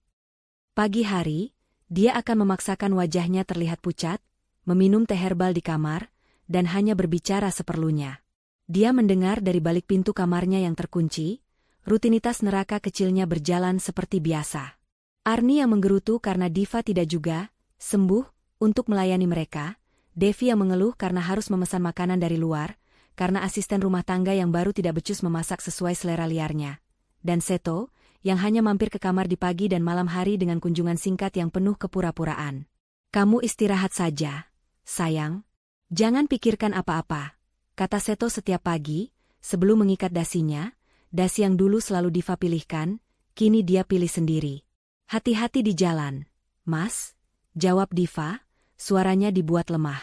Pagi hari, dia akan memaksakan wajahnya terlihat pucat, meminum teh herbal di kamar, dan hanya berbicara seperlunya. Dia mendengar dari balik pintu kamarnya yang terkunci, rutinitas neraka kecilnya berjalan seperti biasa. Arni yang menggerutu karena Diva tidak juga sembuh untuk melayani mereka, Devi yang mengeluh karena harus memesan makanan dari luar, karena asisten rumah tangga yang baru tidak becus memasak sesuai selera liarnya, dan Seto, yang hanya mampir ke kamar di pagi dan malam hari dengan kunjungan singkat yang penuh kepura-puraan. Kamu istirahat saja, sayang. Jangan pikirkan apa-apa, kata Seto setiap pagi, sebelum mengikat dasinya, dasi yang dulu selalu Diva pilihkan, kini dia pilih sendiri. Hati-hati di jalan, Mas, jawab Diva, suaranya dibuat lemah.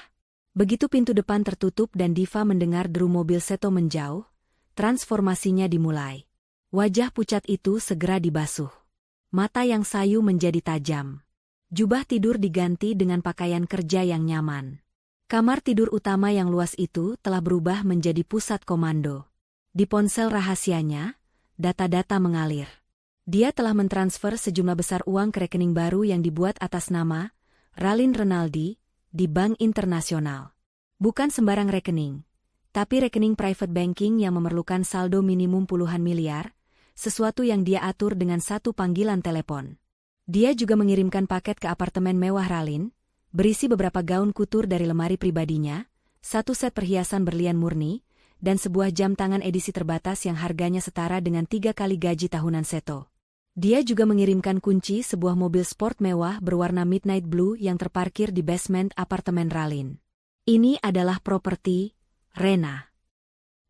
Begitu pintu depan tertutup dan Diva mendengar deru mobil Seto menjauh, transformasinya dimulai. Wajah pucat itu segera dibasuh. Mata yang sayu menjadi tajam. Jubah tidur diganti dengan pakaian kerja yang nyaman. Kamar tidur utama yang luas itu telah berubah menjadi pusat komando. Di ponsel rahasianya, data-data mengalir. Dia telah mentransfer sejumlah besar uang ke rekening baru yang dibuat atas nama Ralin Renaldi di Bank Internasional. Bukan sembarang rekening, tapi rekening private banking yang memerlukan saldo minimum puluhan miliar, sesuatu yang dia atur dengan 1 panggilan telepon. Dia juga mengirimkan paket ke apartemen mewah Ralin, berisi beberapa gaun kutur dari lemari pribadinya, 1 set perhiasan berlian murni, dan sebuah jam tangan edisi terbatas yang harganya setara dengan 3 kali gaji tahunan Seto. Dia juga mengirimkan kunci sebuah mobil sport mewah berwarna midnight blue yang terparkir di basement apartemen Ralin. Ini adalah properti Rena.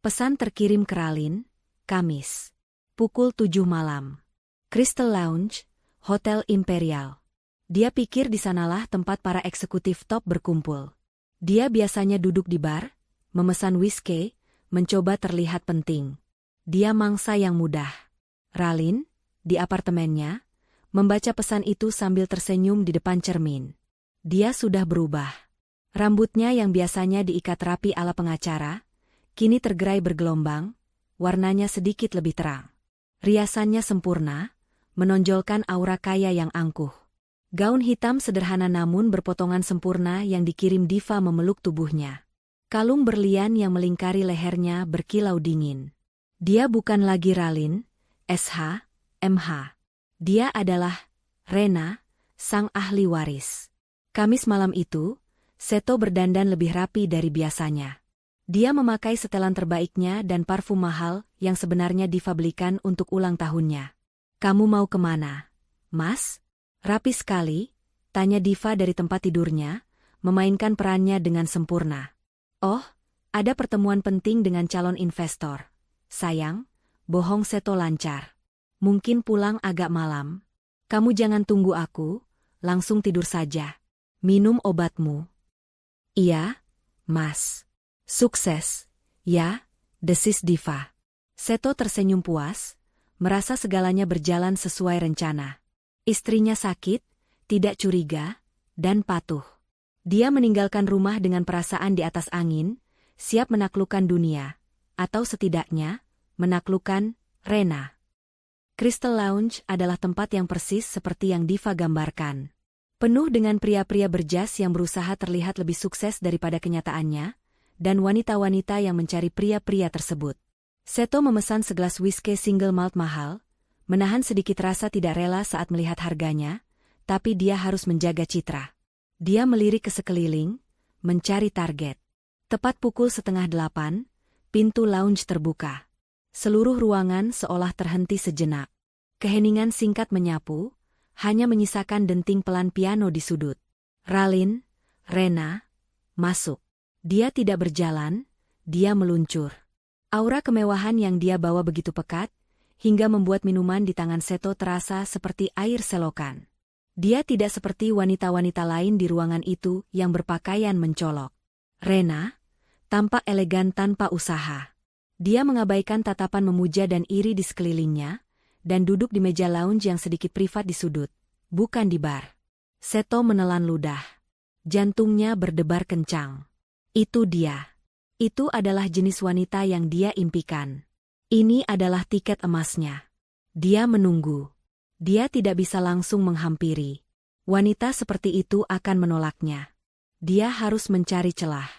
Pesan terkirim ke Ralin, Kamis. Pukul 7 malam. Crystal Lounge, Hotel Imperial. Dia pikir di sanalah tempat para eksekutif top berkumpul. Dia biasanya duduk di bar, memesan whisky, mencoba terlihat penting. Dia mangsa yang mudah. Ralin, di apartemennya, membaca pesan itu sambil tersenyum di depan cermin. Dia sudah berubah. Rambutnya yang biasanya diikat rapi ala pengacara, kini tergerai bergelombang, warnanya sedikit lebih terang. Riasannya sempurna, menonjolkan aura kaya yang angkuh. Gaun hitam sederhana namun berpotongan sempurna yang dikirim Diva memeluk tubuhnya. Kalung berlian yang melingkari lehernya berkilau dingin. Dia bukan lagi Ralin, SH, MH. Dia adalah Rena, sang ahli waris. Kamis malam itu, Seto berdandan lebih rapi dari biasanya. Dia memakai setelan terbaiknya dan parfum mahal yang sebenarnya Diva belikan untuk ulang tahunnya. "Kamu mau kemana, Mas?" "Rapi sekali," tanya Diva dari tempat tidurnya, memainkan perannya dengan sempurna. "Oh, ada pertemuan penting dengan calon investor." "Sayang," bohong Seto lancar. "Mungkin pulang agak malam." "Kamu jangan tunggu aku, langsung tidur saja. Minum obatmu." "Iya, Mas." "Sukses." "Ya," desis Diva. Seto tersenyum puas, merasa segalanya berjalan sesuai rencana. Istrinya sakit, tidak curiga, dan patuh. Dia meninggalkan rumah dengan perasaan di atas angin, siap menaklukkan dunia, atau setidaknya, menaklukkan Rena. Crystal Lounge adalah tempat yang persis seperti yang Diva gambarkan. Penuh dengan pria-pria berjas yang berusaha terlihat lebih sukses daripada kenyataannya, dan wanita-wanita yang mencari pria-pria tersebut. Seto memesan segelas whisky single malt mahal, menahan sedikit rasa tidak rela saat melihat harganya, tapi dia harus menjaga citra. Dia melirik ke sekeliling, mencari target. Tepat pukul 7:30, pintu lounge terbuka. Seluruh ruangan seolah terhenti sejenak. Keheningan singkat menyapu, hanya menyisakan denting pelan piano di sudut. "Ralin, Rena, masuk." Dia tidak berjalan, dia meluncur. Aura kemewahan yang dia bawa begitu pekat, hingga membuat minuman di tangan Seto terasa seperti air selokan. Dia tidak seperti wanita-wanita lain di ruangan itu yang berpakaian mencolok. Rena tampak elegan tanpa usaha. Dia mengabaikan tatapan memuja dan iri di sekelilingnya, dan duduk di meja lounge yang sedikit privat di sudut, bukan di bar. Seto menelan ludah. Jantungnya berdebar kencang. Itu dia. Itu adalah jenis wanita yang dia impikan. Ini adalah tiket emasnya. Dia menunggu. Dia tidak bisa langsung menghampiri. Wanita seperti itu akan menolaknya. Dia harus mencari celah.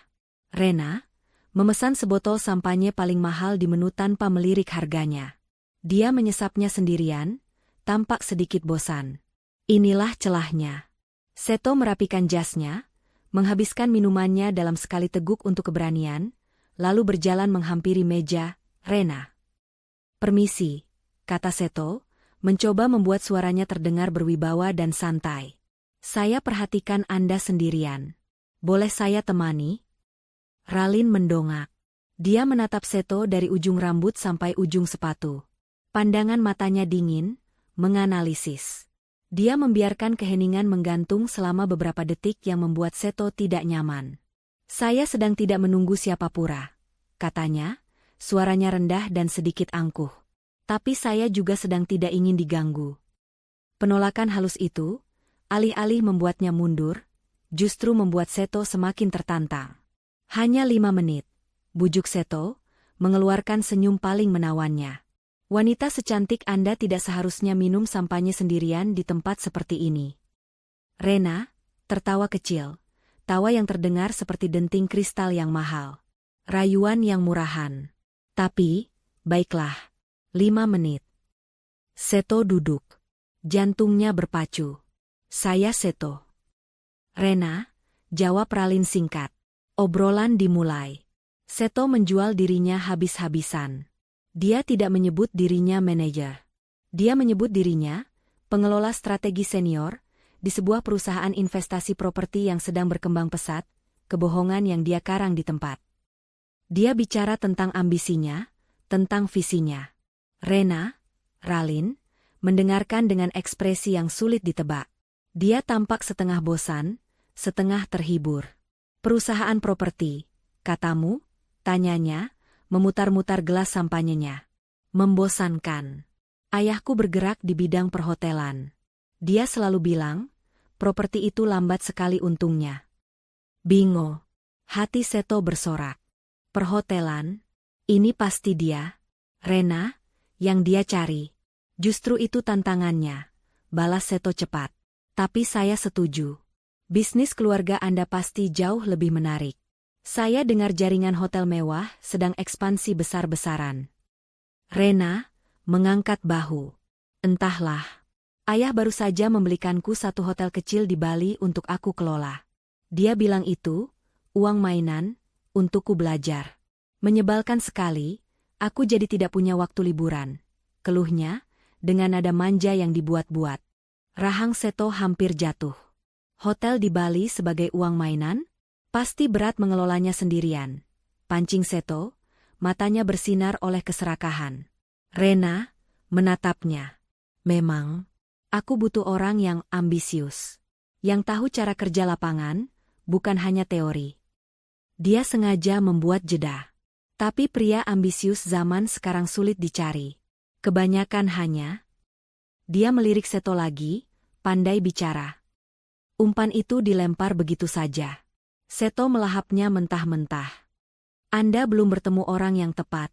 Rena memesan sebotol sampanye paling mahal di menu tanpa melirik harganya. Dia menyesapnya sendirian, tampak sedikit bosan. Inilah celahnya. Seto merapikan jasnya, menghabiskan minumannya dalam sekali teguk untuk keberanian, lalu berjalan menghampiri meja Rena. "Permisi," kata Seto, mencoba membuat suaranya terdengar berwibawa dan santai. "Saya perhatikan Anda sendirian. Boleh saya temani?" Ralin mendongak. Dia menatap Seto dari ujung rambut sampai ujung sepatu. Pandangan matanya dingin, menganalisis. Dia membiarkan keheningan menggantung selama beberapa detik yang membuat Seto tidak nyaman. "Saya sedang tidak menunggu siapa pura," katanya, suaranya rendah dan sedikit angkuh. "Tapi saya juga sedang tidak ingin diganggu." Penolakan halus itu, alih-alih membuatnya mundur, justru membuat Seto semakin tertantang. "Hanya 5 menit, bujuk Seto, mengeluarkan senyum paling menawannya. "Wanita secantik Anda tidak seharusnya minum sampanye sendirian di tempat seperti ini." Rena tertawa kecil, tawa yang terdengar seperti denting kristal yang mahal. Rayuan yang murahan. "Tapi, baiklah. 5 menit." Seto duduk. Jantungnya berpacu. "Saya Seto." "Rena," jawab Ralin singkat. Obrolan dimulai. Seto menjual dirinya habis-habisan. Dia tidak menyebut dirinya manajer. Dia menyebut dirinya pengelola strategi senior di sebuah perusahaan investasi properti yang sedang berkembang pesat, kebohongan yang dia karang di tempat. Dia bicara tentang ambisinya, tentang visinya. Rena, Ralin, mendengarkan dengan ekspresi yang sulit ditebak. Dia tampak setengah bosan, setengah terhibur. "Perusahaan properti, katamu?" tanyanya, memutar-mutar gelas sampanyenya. "Membosankan. Ayahku bergerak di bidang perhotelan. Dia selalu bilang, properti itu lambat sekali untungnya." Bingo. Hati Seto bersorak. Perhotelan? Ini pasti dia. Rena, yang dia cari. Justru itu tantangannya, balas Seto cepat. Tapi saya setuju. Bisnis keluarga Anda pasti jauh lebih menarik. Saya dengar jaringan hotel mewah sedang ekspansi besar-besaran. Rena mengangkat bahu. Entahlah. Ayah baru saja membelikanku satu hotel kecil di Bali untuk aku kelola. Dia bilang itu, uang mainan, untukku belajar. Menyebalkan sekali, aku jadi tidak punya waktu liburan. Keluhnya, dengan nada manja yang dibuat-buat. Rahang Seto hampir jatuh. Hotel di Bali sebagai uang mainan? Pasti berat mengelolanya sendirian. Pancing Seto, matanya bersinar oleh keserakahan. Rena menatapnya. Memang, aku butuh orang yang ambisius. Yang tahu cara kerja lapangan, bukan hanya teori. Dia sengaja membuat jeda. Tapi pria ambisius zaman sekarang sulit dicari. Kebanyakan hanya. Dia melirik Seto lagi, pandai bicara. Umpan itu dilempar begitu saja. Seto melahapnya mentah-mentah. Anda belum bertemu orang yang tepat,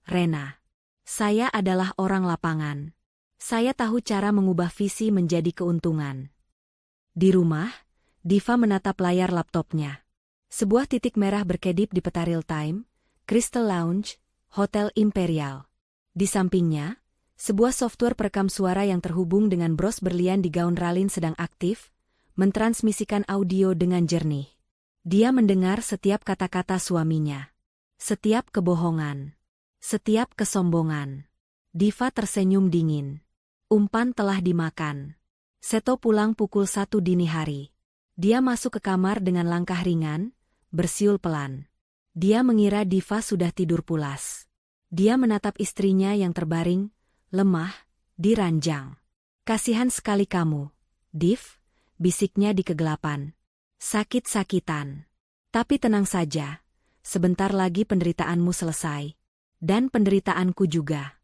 Rena. Saya adalah orang lapangan. Saya tahu cara mengubah visi menjadi keuntungan. Di rumah, Diva menatap layar laptopnya. Sebuah titik merah berkedip di peta real time, Crystal Lounge, Hotel Imperial. Di sampingnya, sebuah software perekam suara yang terhubung dengan bros berlian di gaun Ralin sedang aktif, mentransmisikan audio dengan jernih. Dia mendengar setiap kata-kata suaminya. Setiap kebohongan. Setiap kesombongan. Diva tersenyum dingin. Umpan telah dimakan. Seto pulang pukul 1 dini hari. Dia masuk ke kamar dengan langkah ringan, bersiul pelan. Dia mengira Diva sudah tidur pulas. Dia menatap istrinya yang terbaring, lemah, di ranjang. Kasihan sekali kamu, Div, bisiknya di kegelapan. Sakit-sakitan. Tapi tenang saja, sebentar lagi penderitaanmu selesai. Dan penderitaanku juga.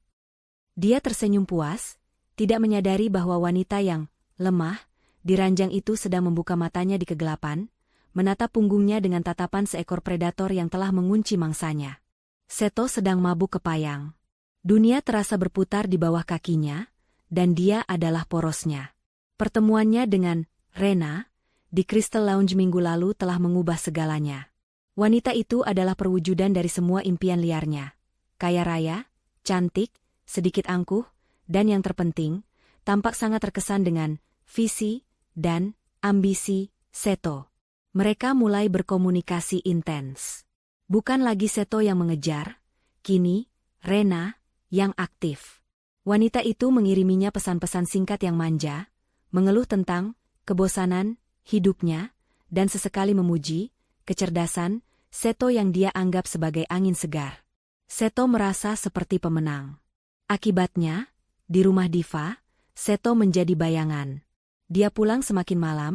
Dia tersenyum puas, tidak menyadari bahwa wanita yang lemah di ranjang itu sedang membuka matanya di kegelapan, menatap punggungnya dengan tatapan seekor predator yang telah mengunci mangsanya. Seto sedang mabuk kepayang. Dunia terasa berputar di bawah kakinya, dan dia adalah porosnya. Pertemuannya dengan Rena di Crystal Lounge minggu lalu telah mengubah segalanya. Wanita itu adalah perwujudan dari semua impian liarnya. Kaya raya, cantik, sedikit angkuh, dan yang terpenting, tampak sangat terkesan dengan visi dan ambisi Seto. Mereka mulai berkomunikasi intens. Bukan lagi Seto yang mengejar, kini Rena yang aktif. Wanita itu mengiriminya pesan-pesan singkat yang manja, mengeluh tentang kebosanan hidupnya, dan sesekali memuji kecerdasan Seto yang dia anggap sebagai angin segar. Seto merasa seperti pemenang. Akibatnya, di rumah Diva, Seto menjadi bayangan. Dia pulang semakin malam,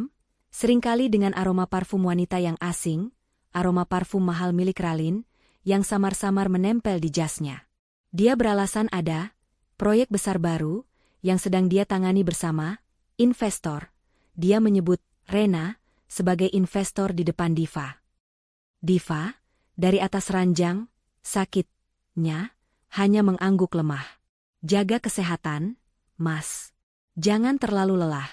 seringkali dengan aroma parfum wanita yang asing, aroma parfum mahal milik Ralin, yang samar-samar menempel di jasnya. Dia beralasan ada proyek besar baru, yang sedang dia tangani bersama investor. Dia menyebut Rena sebagai investor di depan Diva. Diva, dari atas ranjang, sakitnya, hanya mengangguk lemah. Jaga kesehatan, Mas. Jangan terlalu lelah,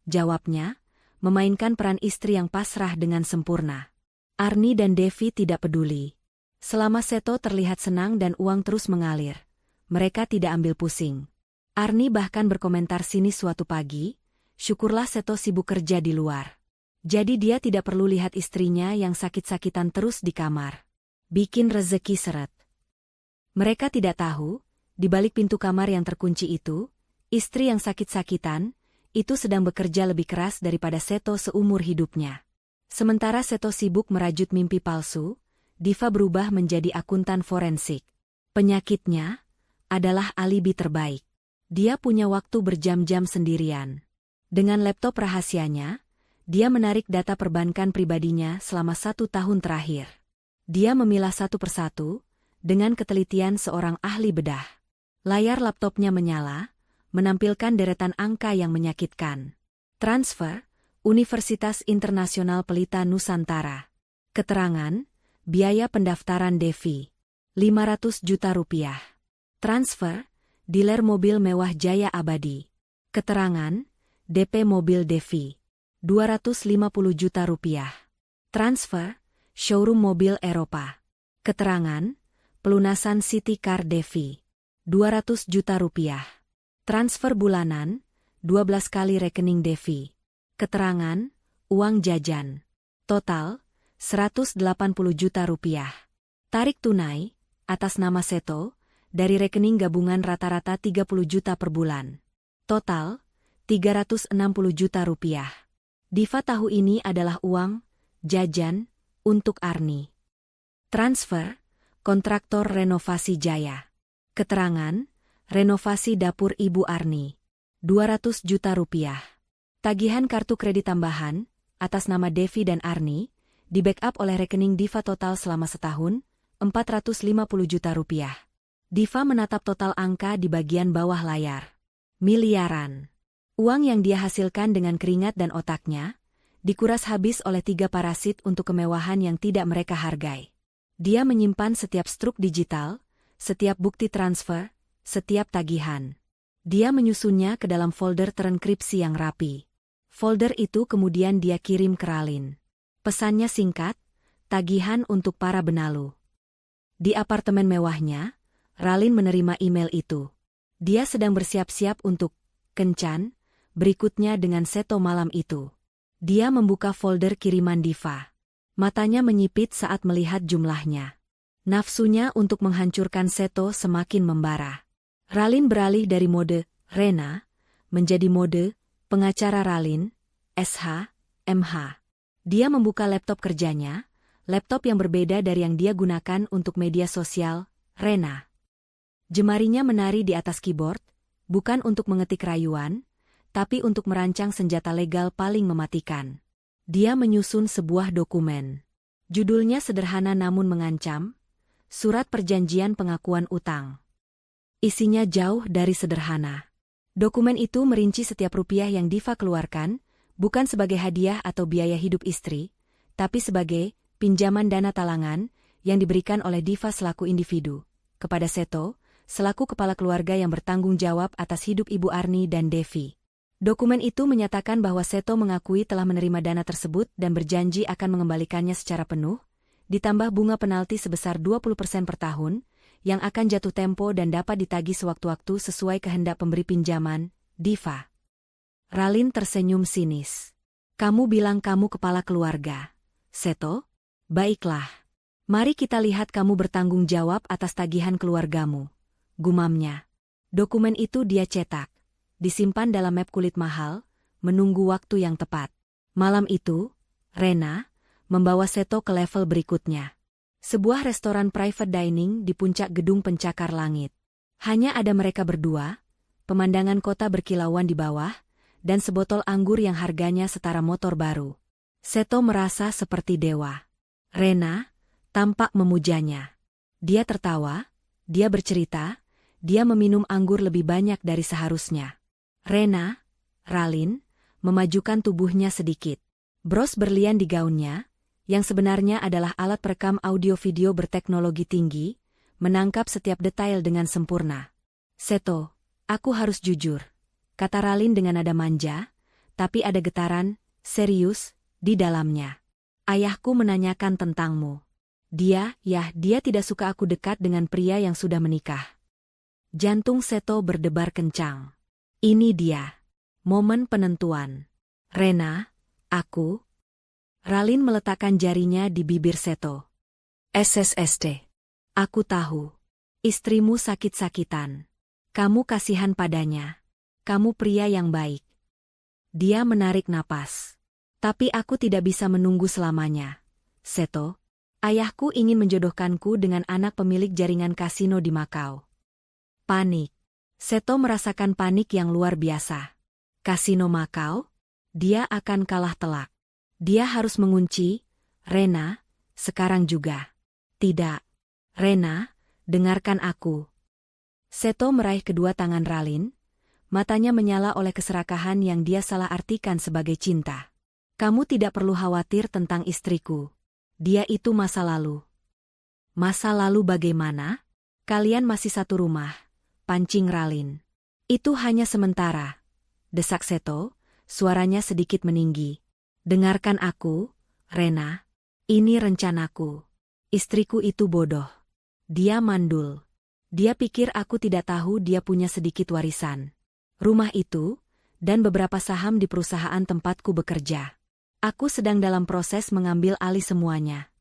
jawabnya, memainkan peran istri yang pasrah dengan sempurna. Arni dan Devi tidak peduli. Selama Seto terlihat senang dan uang terus mengalir, mereka tidak ambil pusing. Arni bahkan berkomentar sinis suatu pagi, syukurlah Seto sibuk kerja di luar. Jadi dia tidak perlu lihat istrinya yang sakit-sakitan terus di kamar. Bikin rezeki seret. Mereka tidak tahu, di balik pintu kamar yang terkunci itu, istri yang sakit-sakitan, itu sedang bekerja lebih keras daripada Seto seumur hidupnya. Sementara Seto sibuk merajut mimpi palsu, Diva berubah menjadi akuntan forensik. Penyakitnya adalah alibi terbaik. Dia punya waktu berjam-jam sendirian. Dengan laptop rahasianya, dia menarik data perbankan pribadinya selama 1 tahun terakhir. Dia memilah satu persatu, dengan ketelitian seorang ahli bedah. Layar laptopnya menyala, menampilkan deretan angka yang menyakitkan. Transfer, Universitas Internasional Pelita Nusantara. Keterangan, biaya pendaftaran Devi. 500 juta rupiah. Transfer, dealer mobil mewah Jaya Abadi. Keterangan, DP mobil Devi. 250 juta rupiah. Transfer, showroom mobil Eropa. Keterangan, pelunasan City Car Devi. 200 juta rupiah. Transfer bulanan, 12 kali rekening Devi. Keterangan, uang jajan. Total, 180 juta rupiah. Tarik tunai, atas nama Seto, dari rekening gabungan rata-rata 30 juta per bulan. Total, 360 juta rupiah. Diva tahu ini adalah uang, jajan, untuk Arni. Transfer, kontraktor renovasi Jaya. Keterangan, renovasi dapur Ibu Arni. 200 juta rupiah. Tagihan kartu kredit tambahan, atas nama Devi dan Arni, di-backup oleh rekening Diva total selama setahun, 450 juta rupiah. Diva menatap total angka di bagian bawah layar. Miliaran. Uang yang dia hasilkan dengan keringat dan otaknya, dikuras habis oleh 3 parasit untuk kemewahan yang tidak mereka hargai. Dia menyimpan setiap struk digital, setiap bukti transfer, setiap tagihan. Dia menyusunnya ke dalam folder terenkripsi yang rapi. Folder itu kemudian dia kirim ke Ralin. Pesannya singkat, tagihan untuk para benalu. Di apartemen mewahnya, Ralin menerima email itu. Dia sedang bersiap-siap untuk kencan berikutnya dengan Seto malam itu. Dia membuka folder kiriman Diva. Matanya menyipit saat melihat jumlahnya. Nafsunya untuk menghancurkan Seto semakin membara. Ralin beralih dari mode Rena menjadi mode pengacara Ralin, SH, MH. Dia membuka laptop kerjanya, laptop yang berbeda dari yang dia gunakan untuk media sosial, Rena. Jemarinya menari di atas keyboard, bukan untuk mengetik rayuan, tapi untuk merancang senjata legal paling mematikan. Dia menyusun sebuah dokumen. Judulnya sederhana namun mengancam, Surat Perjanjian Pengakuan Utang. Isinya jauh dari sederhana. Dokumen itu merinci setiap rupiah yang Diva keluarkan, bukan sebagai hadiah atau biaya hidup istri, tapi sebagai pinjaman dana talangan yang diberikan oleh Diva selaku individu, kepada Seto, selaku kepala keluarga yang bertanggung jawab atas hidup Ibu Arni dan Devi. Dokumen itu menyatakan bahwa Seto mengakui telah menerima dana tersebut dan berjanji akan mengembalikannya secara penuh, ditambah bunga penalti sebesar 20% per tahun, yang akan jatuh tempo dan dapat ditagih sewaktu-waktu sesuai kehendak pemberi pinjaman, Diva. Ralin tersenyum sinis. Kamu bilang kamu kepala keluarga, Seto? Baiklah. Mari kita lihat kamu bertanggung jawab atas tagihan keluargamu, gumamnya. Dokumen itu dia cetak. Disimpan dalam map kulit mahal, menunggu waktu yang tepat. Malam itu, Rena membawa Seto ke level berikutnya. Sebuah restoran private dining di puncak gedung pencakar langit. Hanya ada mereka berdua, pemandangan kota berkilauan di bawah, dan sebotol anggur yang harganya setara motor baru. Seto merasa seperti dewa. Rena tampak memujanya. Dia tertawa, dia bercerita, dia meminum anggur lebih banyak dari seharusnya. Rena, Ralin, memajukan tubuhnya sedikit. Bros berlian di gaunnya, yang sebenarnya adalah alat perekam audio-video berteknologi tinggi, menangkap setiap detail dengan sempurna. Seto, aku harus jujur, kata Ralin dengan nada manja, tapi ada getaran, serius, di dalamnya. Ayahku menanyakan tentangmu. Dia tidak suka aku dekat dengan pria yang sudah menikah. Jantung Seto berdebar kencang. Ini dia. Momen penentuan. Rena, aku. Ralin meletakkan jarinya di bibir Seto. SSST. Aku tahu. Istrimu sakit-sakitan. Kamu kasihan padanya. Kamu pria yang baik. Dia menarik napas. Tapi aku tidak bisa menunggu selamanya. Seto, ayahku ingin menjodohkanku dengan anak pemilik jaringan kasino di Makau. Panik. Seto merasakan panik yang luar biasa. Kasino Makau? Dia akan kalah telak. Dia harus mengunci Rena sekarang juga. Tidak. Rena, dengarkan aku. Seto meraih kedua tangan Ralin, matanya menyala oleh keserakahan yang dia salah artikan sebagai cinta. Kamu tidak perlu khawatir tentang istriku. Dia itu masa lalu. Masa lalu bagaimana? Kalian masih satu rumah. Pancing Ralin. Itu hanya sementara, desak Seto, suaranya sedikit meninggi. Dengarkan aku, Rena. Ini rencanaku. Istriku itu bodoh. Dia mandul. Dia pikir aku tidak tahu dia punya sedikit warisan. Rumah itu, dan beberapa saham di perusahaan tempatku bekerja. Aku sedang dalam proses mengambil alih semuanya.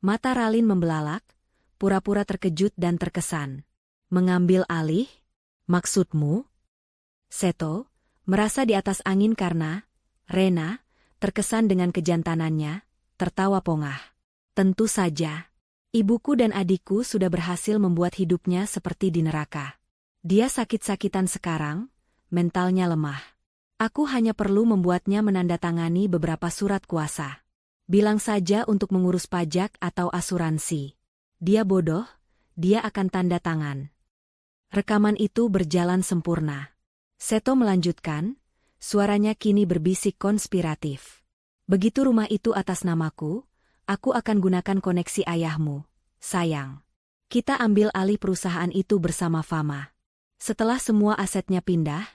Mata Ralin membelalak, pura-pura terkejut dan terkesan. Mengambil alih? Maksudmu? Seto, merasa di atas angin karena, Rena, terkesan dengan kejantanannya, tertawa pongah. Tentu saja. Ibuku dan adikku sudah berhasil membuat hidupnya seperti di neraka. Dia sakit-sakitan sekarang, mentalnya lemah. Aku hanya perlu membuatnya menandatangani beberapa surat kuasa. Bilang saja untuk mengurus pajak atau asuransi. Dia bodoh, dia akan tanda tangan. Rekaman itu berjalan sempurna. Seto melanjutkan, suaranya kini berbisik konspiratif. Begitu rumah itu atas namaku, aku akan gunakan koneksi ayahmu, sayang. Kita ambil alih perusahaan itu bersama Fama. Setelah semua asetnya pindah,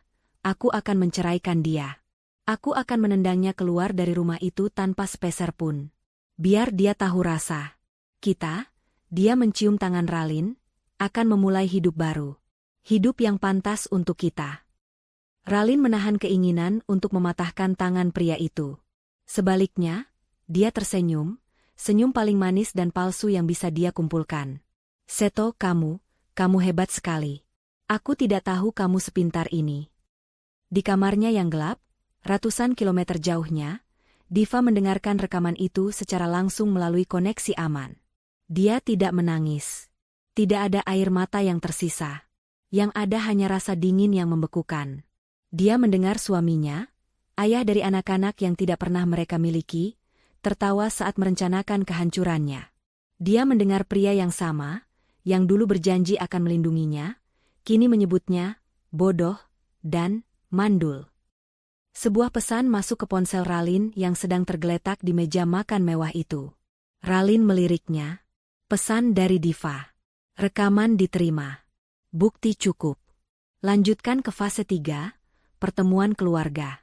aku akan menceraikan dia. Aku akan menendangnya keluar dari rumah itu tanpa sepeser pun. Biar dia tahu rasa. Dia mencium tangan Ralin, akan memulai hidup baru. Hidup yang pantas untuk kita. Ralin menahan keinginan untuk mematahkan tangan pria itu. Sebaliknya, dia tersenyum, senyum paling manis dan palsu yang bisa dia kumpulkan. Seto, kamu hebat sekali. Aku tidak tahu kamu sepintar ini. Di kamarnya yang gelap, ratusan kilometer jauhnya, Diva mendengarkan rekaman itu secara langsung melalui koneksi aman. Dia tidak menangis. Tidak ada air mata yang tersisa. Yang ada hanya rasa dingin yang membekukan. Dia mendengar suaminya, ayah dari anak-anak yang tidak pernah mereka miliki, tertawa saat merencanakan kehancurannya. Dia mendengar pria yang sama, yang dulu berjanji akan melindunginya, kini menyebutnya bodoh dan mandul. Sebuah pesan masuk ke ponsel Ralin yang sedang tergeletak di meja makan mewah itu. Ralin meliriknya. Pesan dari Diva. Rekaman diterima. Bukti cukup. Lanjutkan ke fase 3, pertemuan keluarga.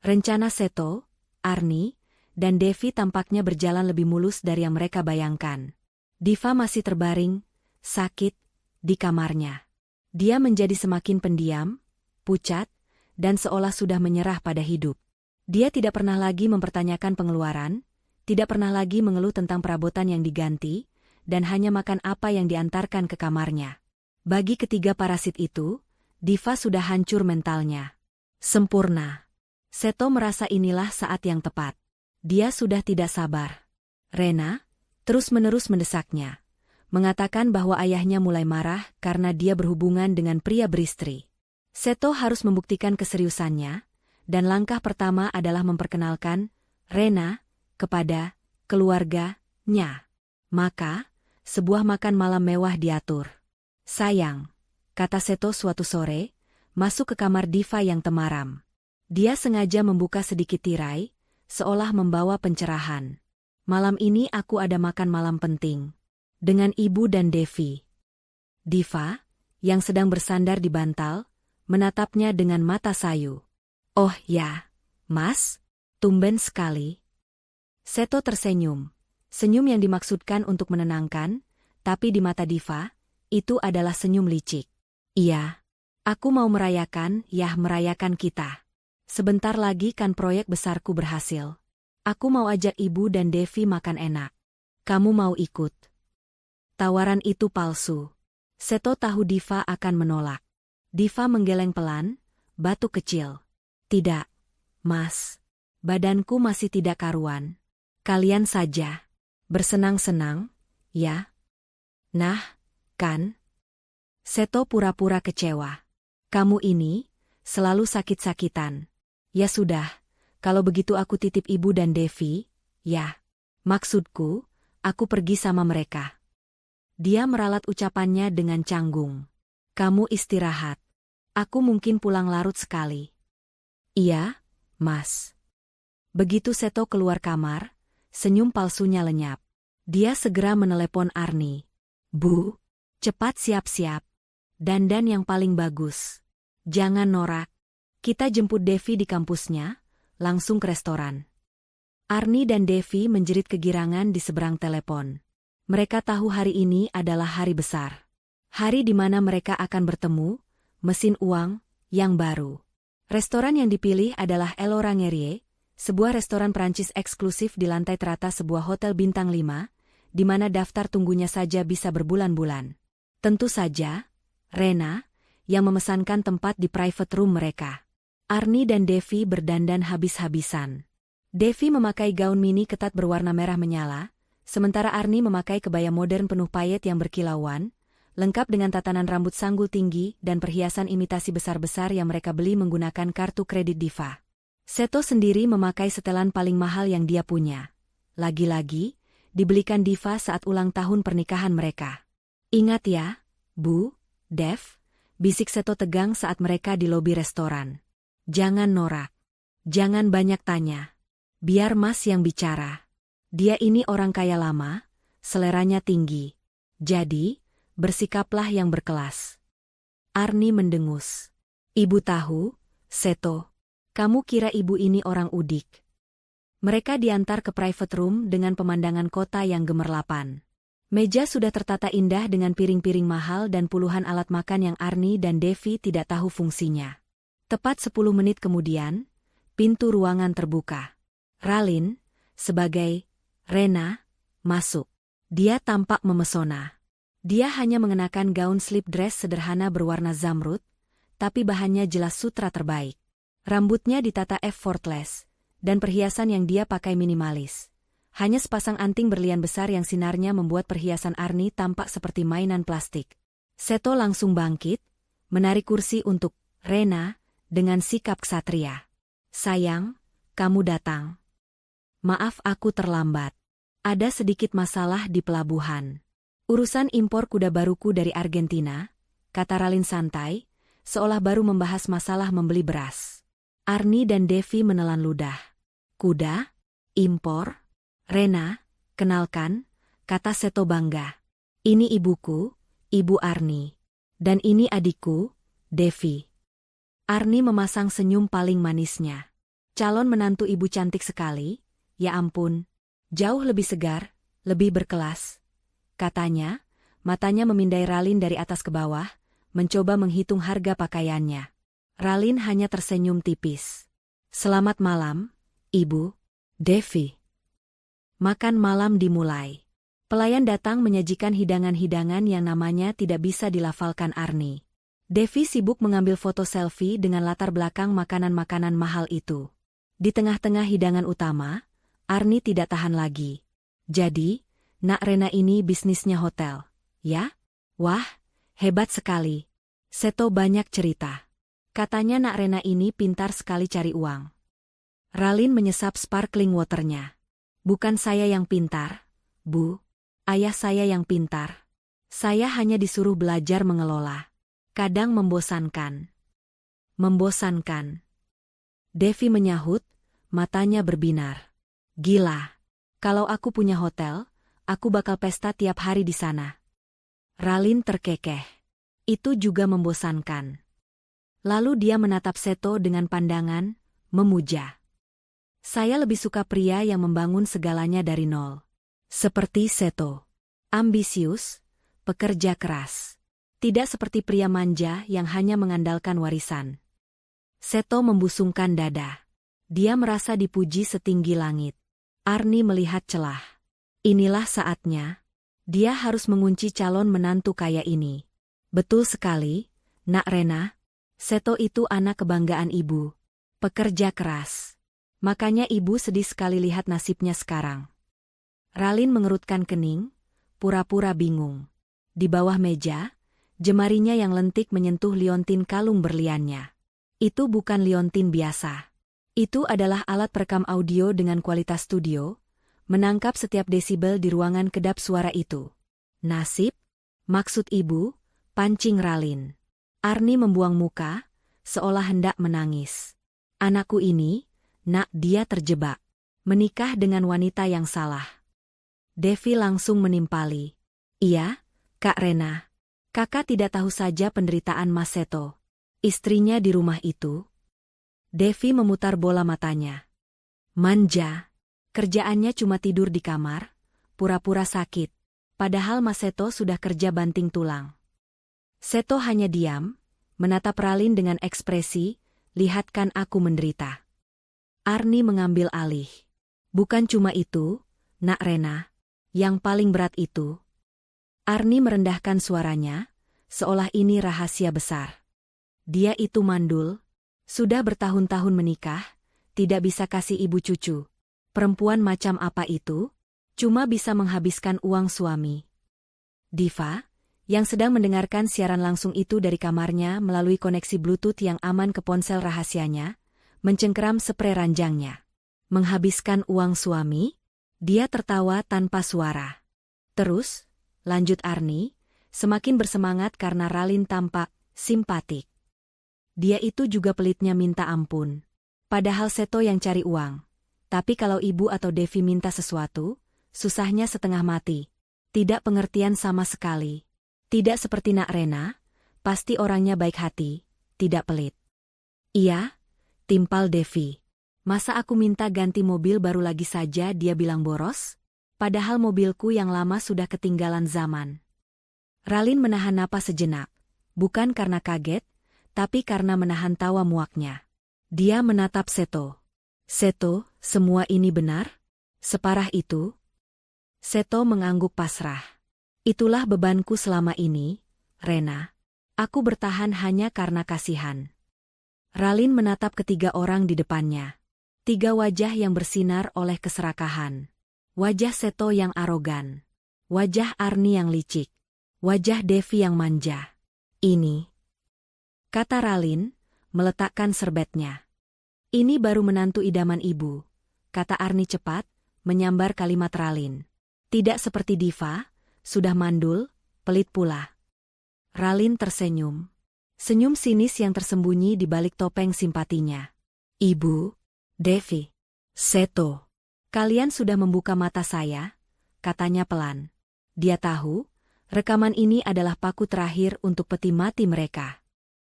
Rencana Seto, Arni, dan Devi tampaknya berjalan lebih mulus dari yang mereka bayangkan. Diva masih terbaring, sakit, di kamarnya. Dia menjadi semakin pendiam, pucat, dan seolah sudah menyerah pada hidup. Dia tidak pernah lagi mempertanyakan pengeluaran, tidak pernah lagi mengeluh tentang perabotan yang diganti, dan hanya makan apa yang diantarkan ke kamarnya. Bagi ketiga parasit itu, Diva sudah hancur mentalnya. Sempurna. Seto merasa inilah saat yang tepat. Dia sudah tidak sabar. Rena, terus-menerus mendesaknya. Mengatakan bahwa ayahnya mulai marah karena dia berhubungan dengan pria beristri. Seto harus membuktikan keseriusannya, dan langkah pertama adalah memperkenalkan Rena kepada keluarganya. Maka, sebuah makan malam mewah diatur. Sayang, kata Seto suatu sore, masuk ke kamar Diva yang temaram. Dia sengaja membuka sedikit tirai, seolah membawa pencerahan. Malam ini aku ada makan malam penting. Dengan ibu dan Devi. Diva, yang sedang bersandar di bantal, menatapnya dengan mata sayu. Oh ya, Mas, tumben sekali. Seto tersenyum. Senyum yang dimaksudkan untuk menenangkan, tapi di mata Diva, itu adalah senyum licik. Iya, aku mau merayakan kita. Sebentar lagi kan proyek besarku berhasil. Aku mau ajak ibu dan Devi makan enak. Kamu mau ikut? Tawaran itu palsu. Seto tahu Diva akan menolak. Diva menggeleng pelan, batuk kecil. Tidak, Mas. Badanku masih tidak karuan. Kalian saja. Bersenang-senang, ya? Nah, kan? Seto pura-pura kecewa. Kamu ini, selalu sakit-sakitan. Ya sudah, kalau begitu aku titip ibu dan Devi, ya. Maksudku, aku pergi sama mereka. Dia meralat ucapannya dengan canggung. Kamu istirahat. Aku mungkin pulang larut sekali. Iya, Mas. Begitu Seto keluar kamar, senyum palsunya lenyap. Dia segera menelepon Arni. Bu, cepat siap-siap. Dandan yang paling bagus. Jangan norak. Kita jemput Devi di kampusnya, langsung ke restoran. Arni dan Devi menjerit kegirangan di seberang telepon. Mereka tahu hari ini adalah hari besar. Hari di mana mereka akan bertemu, mesin uang, yang baru. Restoran yang dipilih adalah El Orangerie, sebuah restoran Prancis eksklusif di lantai teratas sebuah hotel bintang 5, di mana daftar tunggunya saja bisa berbulan-bulan. Tentu saja, Rena, yang memesankan tempat di private room mereka. Arni dan Devi berdandan habis-habisan. Devi memakai gaun mini ketat berwarna merah menyala, sementara Arni memakai kebaya modern penuh payet yang berkilauan, lengkap dengan tatanan rambut sanggul tinggi dan perhiasan imitasi besar-besar yang mereka beli menggunakan kartu kredit Diva. Seto sendiri memakai setelan paling mahal yang dia punya. Lagi-lagi, dibelikan Diva saat ulang tahun pernikahan mereka. Ingat ya, Bu, Dev, bisik Seto tegang saat mereka di lobi restoran. Jangan norak. Jangan banyak tanya. Biar Mas yang bicara. Dia ini orang kaya lama, seleranya tinggi. Jadi, bersikaplah yang berkelas. Arni mendengus. Ibu tahu, Seto. Kamu kira ibu ini orang udik. Mereka diantar ke private room dengan pemandangan kota yang gemerlapan. Meja sudah tertata indah dengan piring-piring mahal dan puluhan alat makan yang Arni dan Devi tidak tahu fungsinya. Tepat 10 menit kemudian, pintu ruangan terbuka. Ralin, sebagai Rena, masuk. Dia tampak memesona. Dia hanya mengenakan gaun slip dress sederhana berwarna zamrud, tapi bahannya jelas sutra terbaik. Rambutnya ditata effortless, dan perhiasan yang dia pakai minimalis. Hanya sepasang anting berlian besar yang sinarnya membuat perhiasan Arni tampak seperti mainan plastik. Seto langsung bangkit, menarik kursi untuk Rena, dengan sikap ksatria. Sayang, kamu datang. Maaf aku terlambat. Ada sedikit masalah di pelabuhan. Urusan impor kuda baruku dari Argentina, kata Ralin santai, seolah baru membahas masalah membeli beras. Arni dan Devi menelan ludah. Kuda? Impor? Rena, kenalkan, kata Seto bangga. Ini ibuku, Ibu Arni. Dan ini adikku, Devi. Arni memasang senyum paling manisnya. Calon menantu ibu cantik sekali, ya ampun. Jauh lebih segar, lebih berkelas. Katanya, matanya memindai Ralin dari atas ke bawah, mencoba menghitung harga pakaiannya. Ralin hanya tersenyum tipis. Selamat malam, Ibu. Devi. Makan malam dimulai. Pelayan datang menyajikan hidangan-hidangan yang namanya tidak bisa dilafalkan Arni. Devi sibuk mengambil foto selfie dengan latar belakang makanan-makanan mahal itu. Di tengah-tengah hidangan utama, Arni tidak tahan lagi. Jadi, Nak Rena ini bisnisnya hotel, ya? Wah, hebat sekali. Seto banyak cerita. Katanya Nak Rena ini pintar sekali cari uang. Ralin menyesap sparkling waternya. Bukan saya yang pintar, Bu. Ayah saya yang pintar. Saya hanya disuruh belajar mengelola. Kadang membosankan. Membosankan. Devi menyahut, matanya berbinar. Gila. Kalau aku punya hotel, aku bakal pesta tiap hari di sana. Ralin terkekeh. Itu juga membosankan. Lalu dia menatap Seto dengan pandangan, memuja. Saya lebih suka pria yang membangun segalanya dari nol. Seperti Seto. Ambisius, pekerja keras. Tidak seperti pria manja yang hanya mengandalkan warisan. Seto membusungkan dada. Dia merasa dipuji setinggi langit. Arni melihat celah. Inilah saatnya. Dia harus mengunci calon menantu kaya ini. Betul sekali, Nak Rena. Seto itu anak kebanggaan ibu. Pekerja keras. Makanya ibu sedih sekali lihat nasibnya sekarang. Ralin mengerutkan kening, pura-pura bingung. Di bawah meja, jemarinya yang lentik menyentuh liontin kalung berliannya. Itu bukan liontin biasa. Itu adalah alat perekam audio dengan kualitas studio, menangkap setiap desibel di ruangan kedap suara itu. Nasib? Maksud ibu? Pancing Ralin. Arni membuang muka, seolah hendak menangis. Anakku ini, Nak, dia terjebak. Menikah dengan wanita yang salah. Devi langsung menimpali. Iya, Kak Rena. Kakak tidak tahu saja penderitaan Mas Seto. Istrinya di rumah itu. Devi memutar bola matanya. Manja. Kerjaannya cuma tidur di kamar, pura-pura sakit. Padahal Mas Seto sudah kerja banting tulang. Seto hanya diam, menatap Ralin dengan ekspresi, lihatkan aku menderita. Arni mengambil alih. Bukan cuma itu, Nak Rena. Yang paling berat itu. Arni merendahkan suaranya, seolah ini rahasia besar. Dia itu mandul, sudah bertahun-tahun menikah, tidak bisa kasih ibu cucu. Perempuan macam apa itu? Cuma bisa menghabiskan uang suami. Diva, yang sedang mendengarkan siaran langsung itu dari kamarnya melalui koneksi Bluetooth yang aman ke ponsel rahasianya, mencengkeram sprei ranjangnya. Menghabiskan uang suami? Dia tertawa tanpa suara. Terus, lanjut Arni, semakin bersemangat karena Ralin tampak simpatik. Dia itu juga pelitnya minta ampun. Padahal Seto yang cari uang. Tapi kalau ibu atau Devi minta sesuatu, susahnya setengah mati. Tidak pengertian sama sekali. Tidak seperti Nak Rena, pasti orangnya baik hati, tidak pelit. Iya, timpal Devi. Masa aku minta ganti mobil baru lagi saja dia bilang boros? Padahal mobilku yang lama sudah ketinggalan zaman. Ralin menahan napas sejenak, bukan karena kaget, tapi karena menahan tawa muaknya. Dia menatap Seto. Seto, semua ini benar? Separah itu? Seto mengangguk pasrah. Itulah bebanku selama ini, Rena. Aku bertahan hanya karena kasihan. Ralin menatap ketiga orang di depannya. 3 wajah yang bersinar oleh keserakahan. Wajah Seto yang arogan. Wajah Arni yang licik. Wajah Devi yang manja. Ini, kata Ralin, meletakkan serbetnya. Ini baru menantu idaman ibu, kata Arni cepat, menyambar kalimat Ralin. Tidak seperti Diva, sudah mandul, pelit pula. Ralin tersenyum. Senyum sinis yang tersembunyi di balik topeng simpatinya. Ibu, Devi, Seto, kalian sudah membuka mata saya, katanya pelan. Dia tahu, rekaman ini adalah paku terakhir untuk peti mati mereka.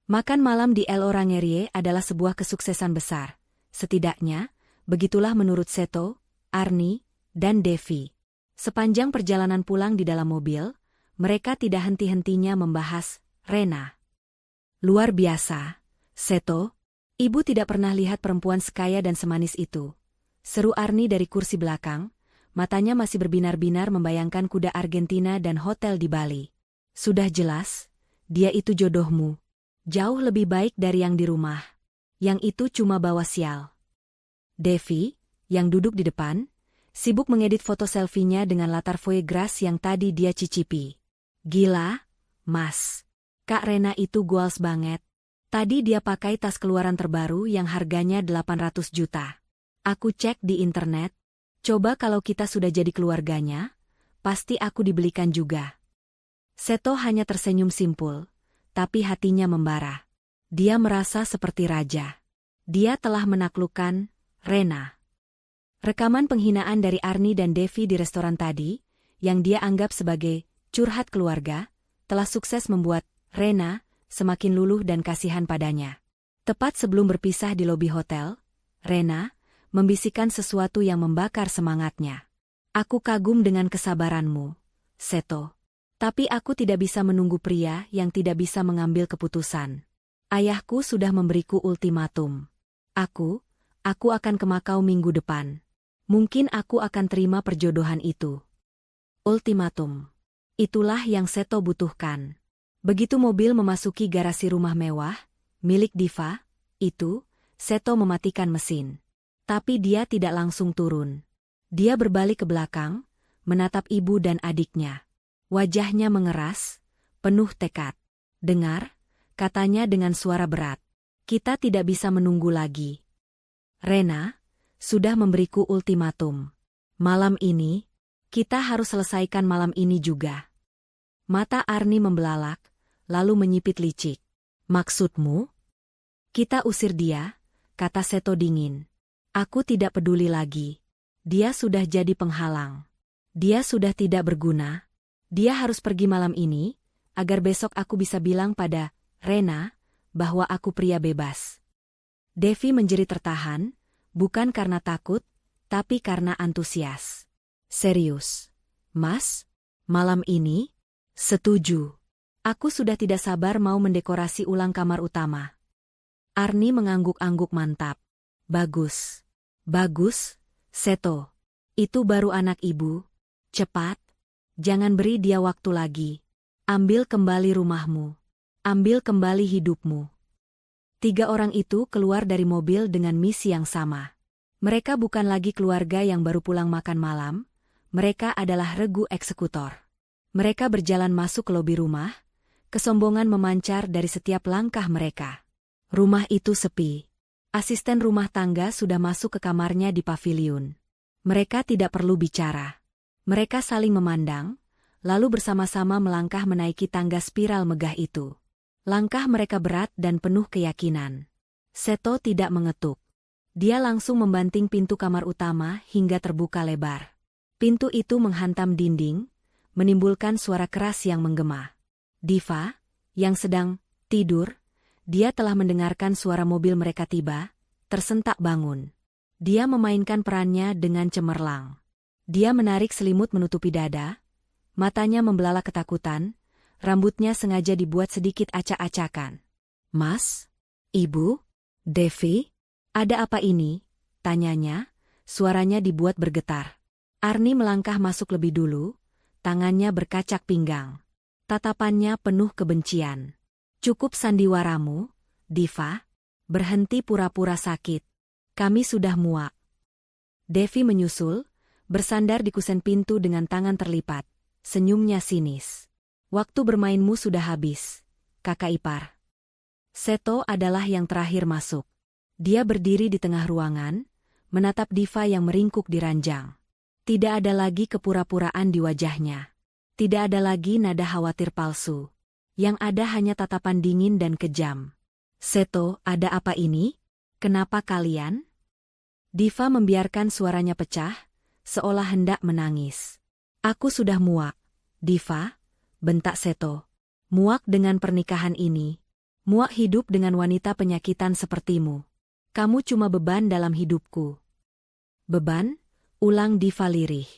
Makan malam di El Orangerie adalah sebuah kesuksesan besar. Setidaknya, begitulah menurut Seto, Arni, dan Devi. Sepanjang perjalanan pulang di dalam mobil, mereka tidak henti-hentinya membahas Rena. Luar biasa, Seto. Ibu tidak pernah lihat perempuan sekaya dan semanis itu. Seru Arni dari kursi belakang, matanya masih berbinar-binar membayangkan kuda Argentina dan hotel di Bali. Sudah jelas, dia itu jodohmu. Jauh lebih baik dari yang di rumah. Yang itu cuma bawa sial. Devi, yang duduk di depan, sibuk mengedit foto selfie-nya dengan latar foie gras yang tadi dia cicipi. Gila, Mas. Kak Rena itu goals banget. Tadi dia pakai tas keluaran terbaru yang harganya 800 juta. Aku cek di internet. Coba kalau kita sudah jadi keluarganya, pasti aku dibelikan juga. Seto hanya tersenyum simpul. Tapi hatinya membara. Dia merasa seperti raja. Dia telah menaklukkan Rena. Rekaman penghinaan dari Arni dan Devi di restoran tadi, yang dia anggap sebagai curhat keluarga, telah sukses membuat Rena semakin luluh dan kasihan padanya. Tepat sebelum berpisah di lobi hotel, Rena membisikkan sesuatu yang membakar semangatnya. Aku kagum dengan kesabaranmu, Seto. Tapi aku tidak bisa menunggu pria yang tidak bisa mengambil keputusan. Ayahku sudah memberiku ultimatum. Aku akan ke Makau minggu depan. Mungkin aku akan terima perjodohan itu. Ultimatum. Itulah yang Seto butuhkan. Begitu mobil memasuki garasi rumah mewah, milik Diva, itu, Seto mematikan mesin. Tapi dia tidak langsung turun. Dia berbalik ke belakang, menatap ibu dan adiknya. Wajahnya mengeras, penuh tekad. Dengar, katanya dengan suara berat. Kita tidak bisa menunggu lagi. Rena, sudah memberiku ultimatum. Malam ini, kita harus selesaikan malam ini juga. Mata Arni membelalak, lalu menyipit licik. Maksudmu? Kita usir dia, kata Seto dingin. Aku tidak peduli lagi. Dia sudah jadi penghalang. Dia sudah tidak berguna. Dia harus pergi malam ini, agar besok aku bisa bilang pada Rena bahwa aku pria bebas. Devi menjerit tertahan, bukan karena takut, tapi karena antusias. Serius, Mas? Malam ini? Setuju. Aku sudah tidak sabar mau mendekorasi ulang kamar utama. Arni mengangguk-angguk mantap. Bagus. Bagus, Seto. Itu baru anak ibu. Cepat. Jangan beri dia waktu lagi. Ambil kembali rumahmu. Ambil kembali hidupmu. 3 orang itu keluar dari mobil dengan misi yang sama. Mereka bukan lagi keluarga yang baru pulang makan malam. Mereka adalah regu eksekutor. Mereka berjalan masuk ke lobi rumah. Kesombongan memancar dari setiap langkah mereka. Rumah itu sepi. Asisten rumah tangga sudah masuk ke kamarnya di paviliun. Mereka tidak perlu bicara. Mereka saling memandang, lalu bersama-sama melangkah menaiki tangga spiral megah itu. Langkah mereka berat dan penuh keyakinan. Seto tidak mengetuk. Dia langsung membanting pintu kamar utama hingga terbuka lebar. Pintu itu menghantam dinding, menimbulkan suara keras yang menggema. Diva, yang sedang tidur, dia telah mendengarkan suara mobil mereka tiba, tersentak bangun. Dia memainkan perannya dengan cemerlang. Dia menarik selimut menutupi dada, matanya membelalak ketakutan, rambutnya sengaja dibuat sedikit acak-acakan. Mas? Ibu? Devi? Ada apa ini? Tanyanya, suaranya dibuat bergetar. Arni melangkah masuk lebih dulu, tangannya berkacak pinggang. Tatapannya penuh kebencian. Cukup sandiwaramu, Diva. Berhenti pura-pura sakit. Kami sudah muak. Devi menyusul, bersandar di kusen pintu dengan tangan terlipat. Senyumnya sinis. Waktu bermainmu sudah habis, kakak ipar. Seto adalah yang terakhir masuk. Dia berdiri di tengah ruangan, menatap Diva yang meringkuk di ranjang. Tidak ada lagi kepura-puraan di wajahnya. Tidak ada lagi nada khawatir palsu. Yang ada hanya tatapan dingin dan kejam. Seto, ada apa ini? Kenapa kalian? Diva membiarkan suaranya pecah, seolah hendak menangis. Aku sudah muak. Diva, bentak Seto. Muak dengan pernikahan ini. Muak hidup dengan wanita penyakitan sepertimu. Kamu cuma beban dalam hidupku. Beban? Ulang Diva lirih.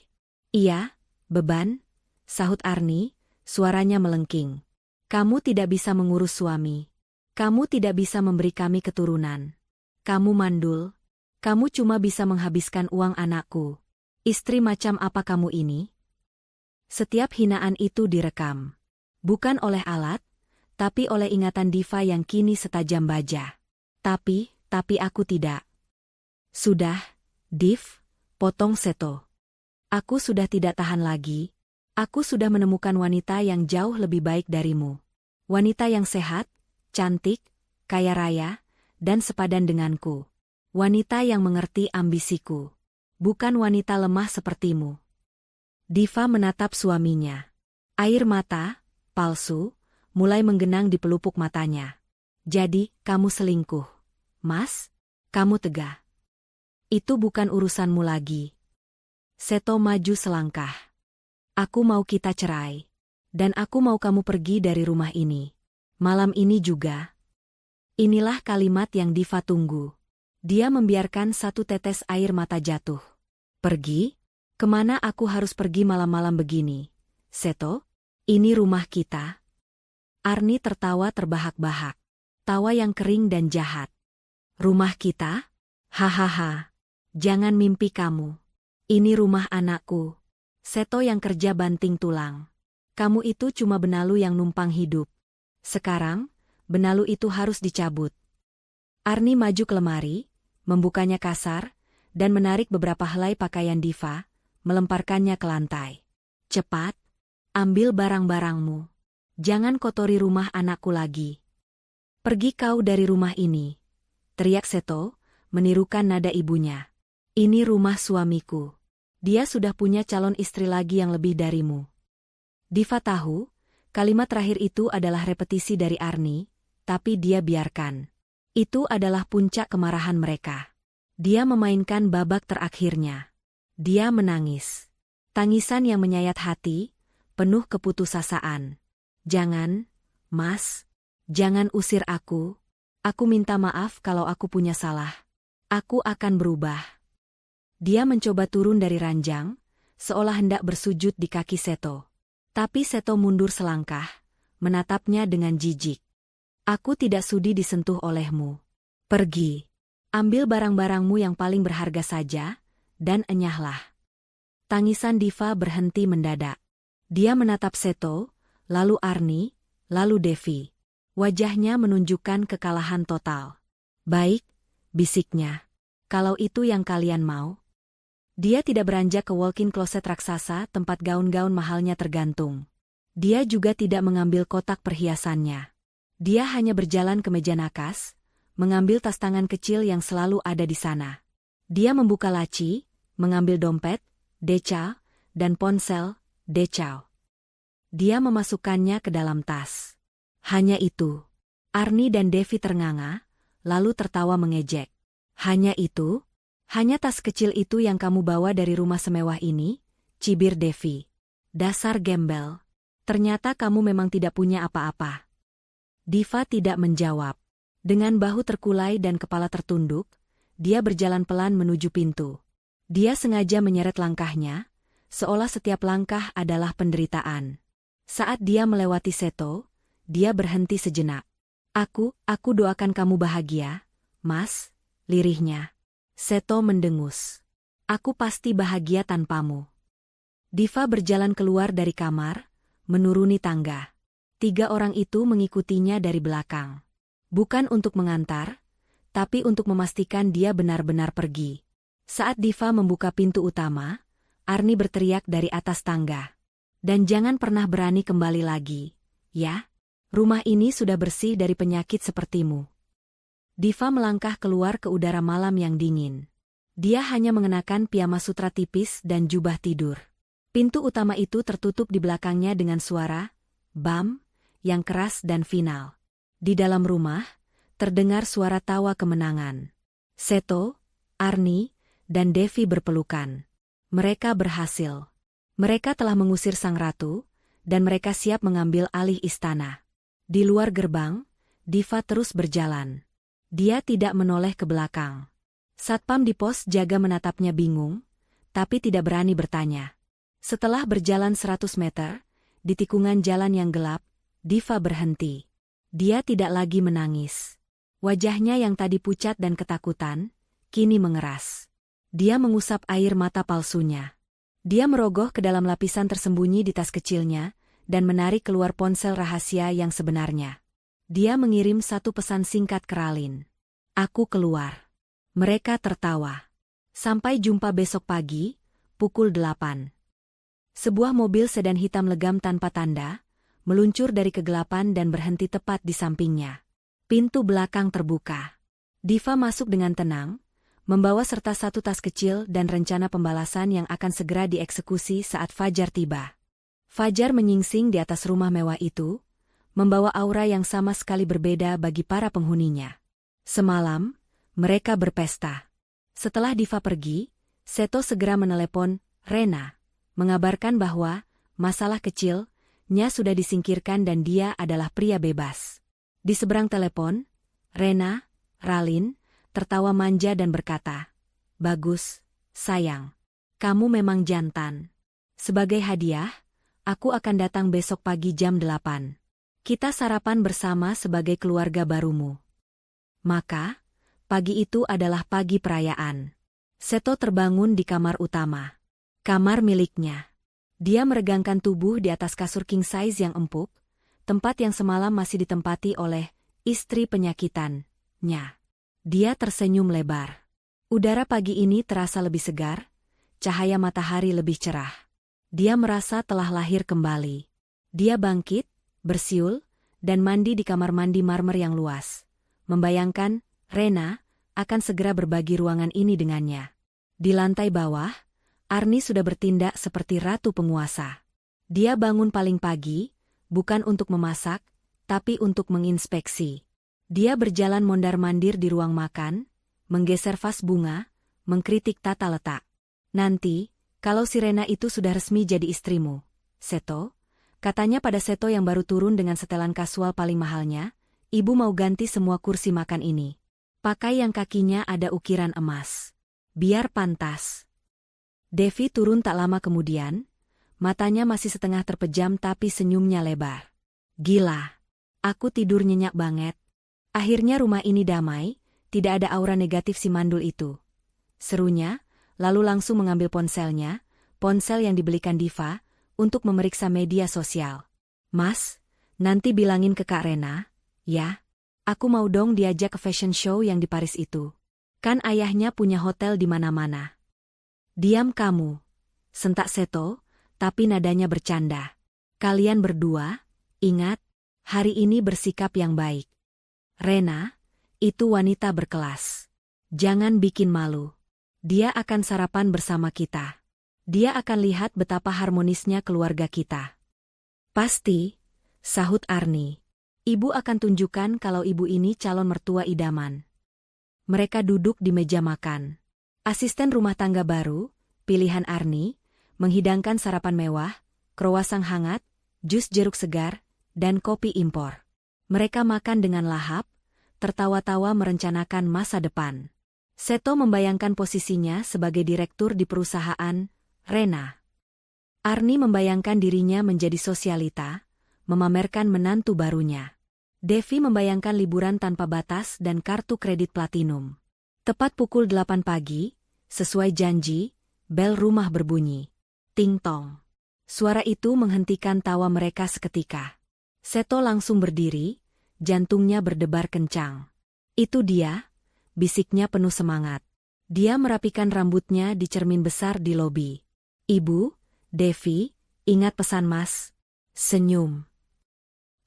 Iya, beban, sahut Arni, suaranya melengking. Kamu tidak bisa mengurus suami. Kamu tidak bisa memberi kami keturunan. Kamu mandul. Kamu cuma bisa menghabiskan uang anakku. Istri macam apa kamu ini? Setiap hinaan itu direkam. Bukan oleh alat, tapi oleh ingatan Diva yang kini setajam baja. Tapi aku tidak. Sudah, Div, potong Seto. Aku sudah tidak tahan lagi. Aku sudah menemukan wanita yang jauh lebih baik darimu. Wanita yang sehat, cantik, kaya raya, dan sepadan denganku. Wanita yang mengerti ambisiku. Bukan wanita lemah sepertimu. Diva menatap suaminya. Air mata, palsu, mulai menggenang di pelupuk matanya. Jadi, kamu selingkuh. Mas, kamu tega. Itu bukan urusanmu lagi. Seto maju selangkah. Aku mau kita cerai. Dan aku mau kamu pergi dari rumah ini. Malam ini juga. Inilah kalimat yang Diva tunggu. Dia membiarkan satu tetes air mata jatuh. Pergi? Kemana aku harus pergi malam-malam begini? Seto, ini rumah kita. Arni tertawa terbahak-bahak. Tawa yang kering dan jahat. Rumah kita? Hahaha. Jangan mimpi kamu. Ini rumah anakku. Seto yang kerja banting tulang. Kamu itu cuma benalu yang numpang hidup. Sekarang, benalu itu harus dicabut. Arni maju ke lemari, membukanya kasar, dan menarik beberapa helai pakaian Diva, melemparkannya ke lantai. Cepat, ambil barang-barangmu. Jangan kotori rumah anakku lagi. Pergi kau dari rumah ini. Teriak Seto, menirukan nada ibunya. Ini rumah suamiku. Dia sudah punya calon istri lagi yang lebih darimu. Diva tahu, kalimat terakhir itu adalah repetisi dari Arni, tapi dia biarkan. Itu adalah puncak kemarahan mereka. Dia memainkan babak terakhirnya. Dia menangis. Tangisan yang menyayat hati, penuh keputusasaan. Jangan, Mas, jangan usir aku. Aku minta maaf kalau aku punya salah. Aku akan berubah. Dia mencoba turun dari ranjang, seolah hendak bersujud di kaki Seto. Tapi Seto mundur selangkah, menatapnya dengan jijik. Aku tidak sudi disentuh olehmu. Pergi. Ambil barang-barangmu yang paling berharga saja, dan enyahlah. Tangisan Diva berhenti mendadak. Dia menatap Seto, lalu Arni, lalu Devi. Wajahnya menunjukkan kekalahan total. Baik, bisiknya. Kalau itu yang kalian mau. Dia tidak beranjak ke walk-in closet raksasa tempat gaun-gaun mahalnya tergantung. Dia juga tidak mengambil kotak perhiasannya. Dia hanya berjalan ke meja nakas, mengambil tas tangan kecil yang selalu ada di sana. Dia membuka laci, mengambil dompet, decal, dan ponsel, decal. Dia memasukkannya ke dalam tas. Hanya itu. Arni dan Devi ternganga, lalu tertawa mengejek. Hanya itu? Hanya tas kecil itu yang kamu bawa dari rumah semewah ini? Cibir Devi. Dasar gembel. Ternyata kamu memang tidak punya apa-apa. Diva tidak menjawab. Dengan bahu terkulai dan kepala tertunduk, dia berjalan pelan menuju pintu. Dia sengaja menyeret langkahnya, seolah setiap langkah adalah penderitaan. Saat dia melewati Seto, dia berhenti sejenak. Aku doakan kamu bahagia, Mas, lirihnya. Seto mendengus. Aku pasti bahagia tanpamu. Diva berjalan keluar dari kamar, menuruni tangga. 3 orang itu mengikutinya dari belakang. Bukan untuk mengantar, tapi untuk memastikan dia benar-benar pergi. Saat Diva membuka pintu utama, Arni berteriak dari atas tangga. Dan jangan pernah berani kembali lagi, ya? Rumah ini sudah bersih dari penyakit sepertimu. Diva melangkah keluar ke udara malam yang dingin. Dia hanya mengenakan piyama sutra tipis dan jubah tidur. Pintu utama itu tertutup di belakangnya dengan suara, bam, yang keras dan final. Di dalam rumah, terdengar suara tawa kemenangan. Seto, Arni, dan Devi berpelukan. Mereka berhasil. Mereka telah mengusir sang ratu, dan mereka siap mengambil alih istana. Di luar gerbang, Diva terus berjalan. Dia tidak menoleh ke belakang. Satpam di pos jaga menatapnya bingung, tapi tidak berani bertanya. Setelah berjalan 100 meter, di tikungan jalan yang gelap, Diva berhenti. Dia tidak lagi menangis. Wajahnya yang tadi pucat dan ketakutan, kini mengeras. Dia mengusap air mata palsunya. Dia merogoh ke dalam lapisan tersembunyi di tas kecilnya, dan menarik keluar ponsel rahasia yang sebenarnya. Dia mengirim satu pesan singkat ke Ralin. Aku keluar. Mereka tertawa. Sampai jumpa besok pagi, pukul 8. Sebuah mobil sedan hitam legam tanpa tanda, meluncur dari kegelapan dan berhenti tepat di sampingnya. Pintu belakang terbuka. Diva masuk dengan tenang, membawa serta satu tas kecil dan rencana pembalasan yang akan segera dieksekusi saat Fajar tiba. Fajar menyingsing di atas rumah mewah itu, membawa aura yang sama sekali berbeda bagi para penghuninya. Semalam, mereka berpesta. Setelah Diva pergi, Seto segera menelepon Rena, mengabarkan bahwa masalah kecilnya sudah disingkirkan dan dia adalah pria bebas. Di seberang telepon, Rena, Ralin, tertawa manja dan berkata, "Bagus, sayang. Kamu memang jantan. Sebagai hadiah, aku akan datang besok pagi jam 8. Kita sarapan bersama sebagai keluarga barumu." Maka, pagi itu adalah pagi perayaan. Seto terbangun di kamar utama. Kamar miliknya. Dia meregangkan tubuh di atas kasur king size yang empuk, tempat yang semalam masih ditempati oleh istri penyakitannya. Dia tersenyum lebar. Udara pagi ini terasa lebih segar, cahaya matahari lebih cerah. Dia merasa telah lahir kembali. Dia bangkit, bersiul, dan mandi di kamar mandi marmer yang luas. Membayangkan, Rena akan segera berbagi ruangan ini dengannya. Di lantai bawah, Arni sudah bertindak seperti ratu penguasa. Dia bangun paling pagi, bukan untuk memasak, tapi untuk menginspeksi. Dia berjalan mondar-mandir di ruang makan, menggeser vas bunga, mengkritik tata letak. Nanti, kalau si Rena itu sudah resmi jadi istrimu, Seto, katanya pada Seto yang baru turun dengan setelan kasual paling mahalnya, Ibu mau ganti semua kursi makan ini. Pakai yang kakinya ada ukiran emas. Biar pantas. Devi turun tak lama kemudian. Matanya masih setengah terpejam tapi senyumnya lebar. Gila. Aku tidur nyenyak banget. Akhirnya rumah ini damai, tidak ada aura negatif si mandul itu. Serunya, lalu langsung mengambil ponselnya, ponsel yang dibelikan Diva, untuk memeriksa media sosial. Mas, nanti bilangin ke Kak Rena, ya. Aku mau dong diajak ke fashion show yang di Paris itu. Kan ayahnya punya hotel di mana-mana. Diam kamu. Sentak Seto, tapi nadanya bercanda. Kalian berdua, ingat, hari ini bersikap yang baik. Rena, itu wanita berkelas. Jangan bikin malu. Dia akan sarapan bersama kita. Dia akan lihat betapa harmonisnya keluarga kita. Pasti, sahut Arni. Ibu akan tunjukkan kalau ibu ini calon mertua idaman. Mereka duduk di meja makan. Asisten rumah tangga baru, pilihan Arni, menghidangkan sarapan mewah, kroasang hangat, jus jeruk segar, dan kopi impor. Mereka makan dengan lahap, tertawa-tawa merencanakan masa depan. Seto membayangkan posisinya sebagai direktur di perusahaan Rena. Arni membayangkan dirinya menjadi sosialita, memamerkan menantu barunya. Devi membayangkan liburan tanpa batas dan kartu kredit platinum. Tepat pukul 8 pagi, sesuai janji, bel rumah berbunyi. Ting-tong. Suara itu menghentikan tawa mereka seketika. Seto langsung berdiri, jantungnya berdebar kencang. Itu dia, bisiknya penuh semangat. Dia merapikan rambutnya di cermin besar di lobi. Ibu, Devi, ingat pesan Mas. Senyum.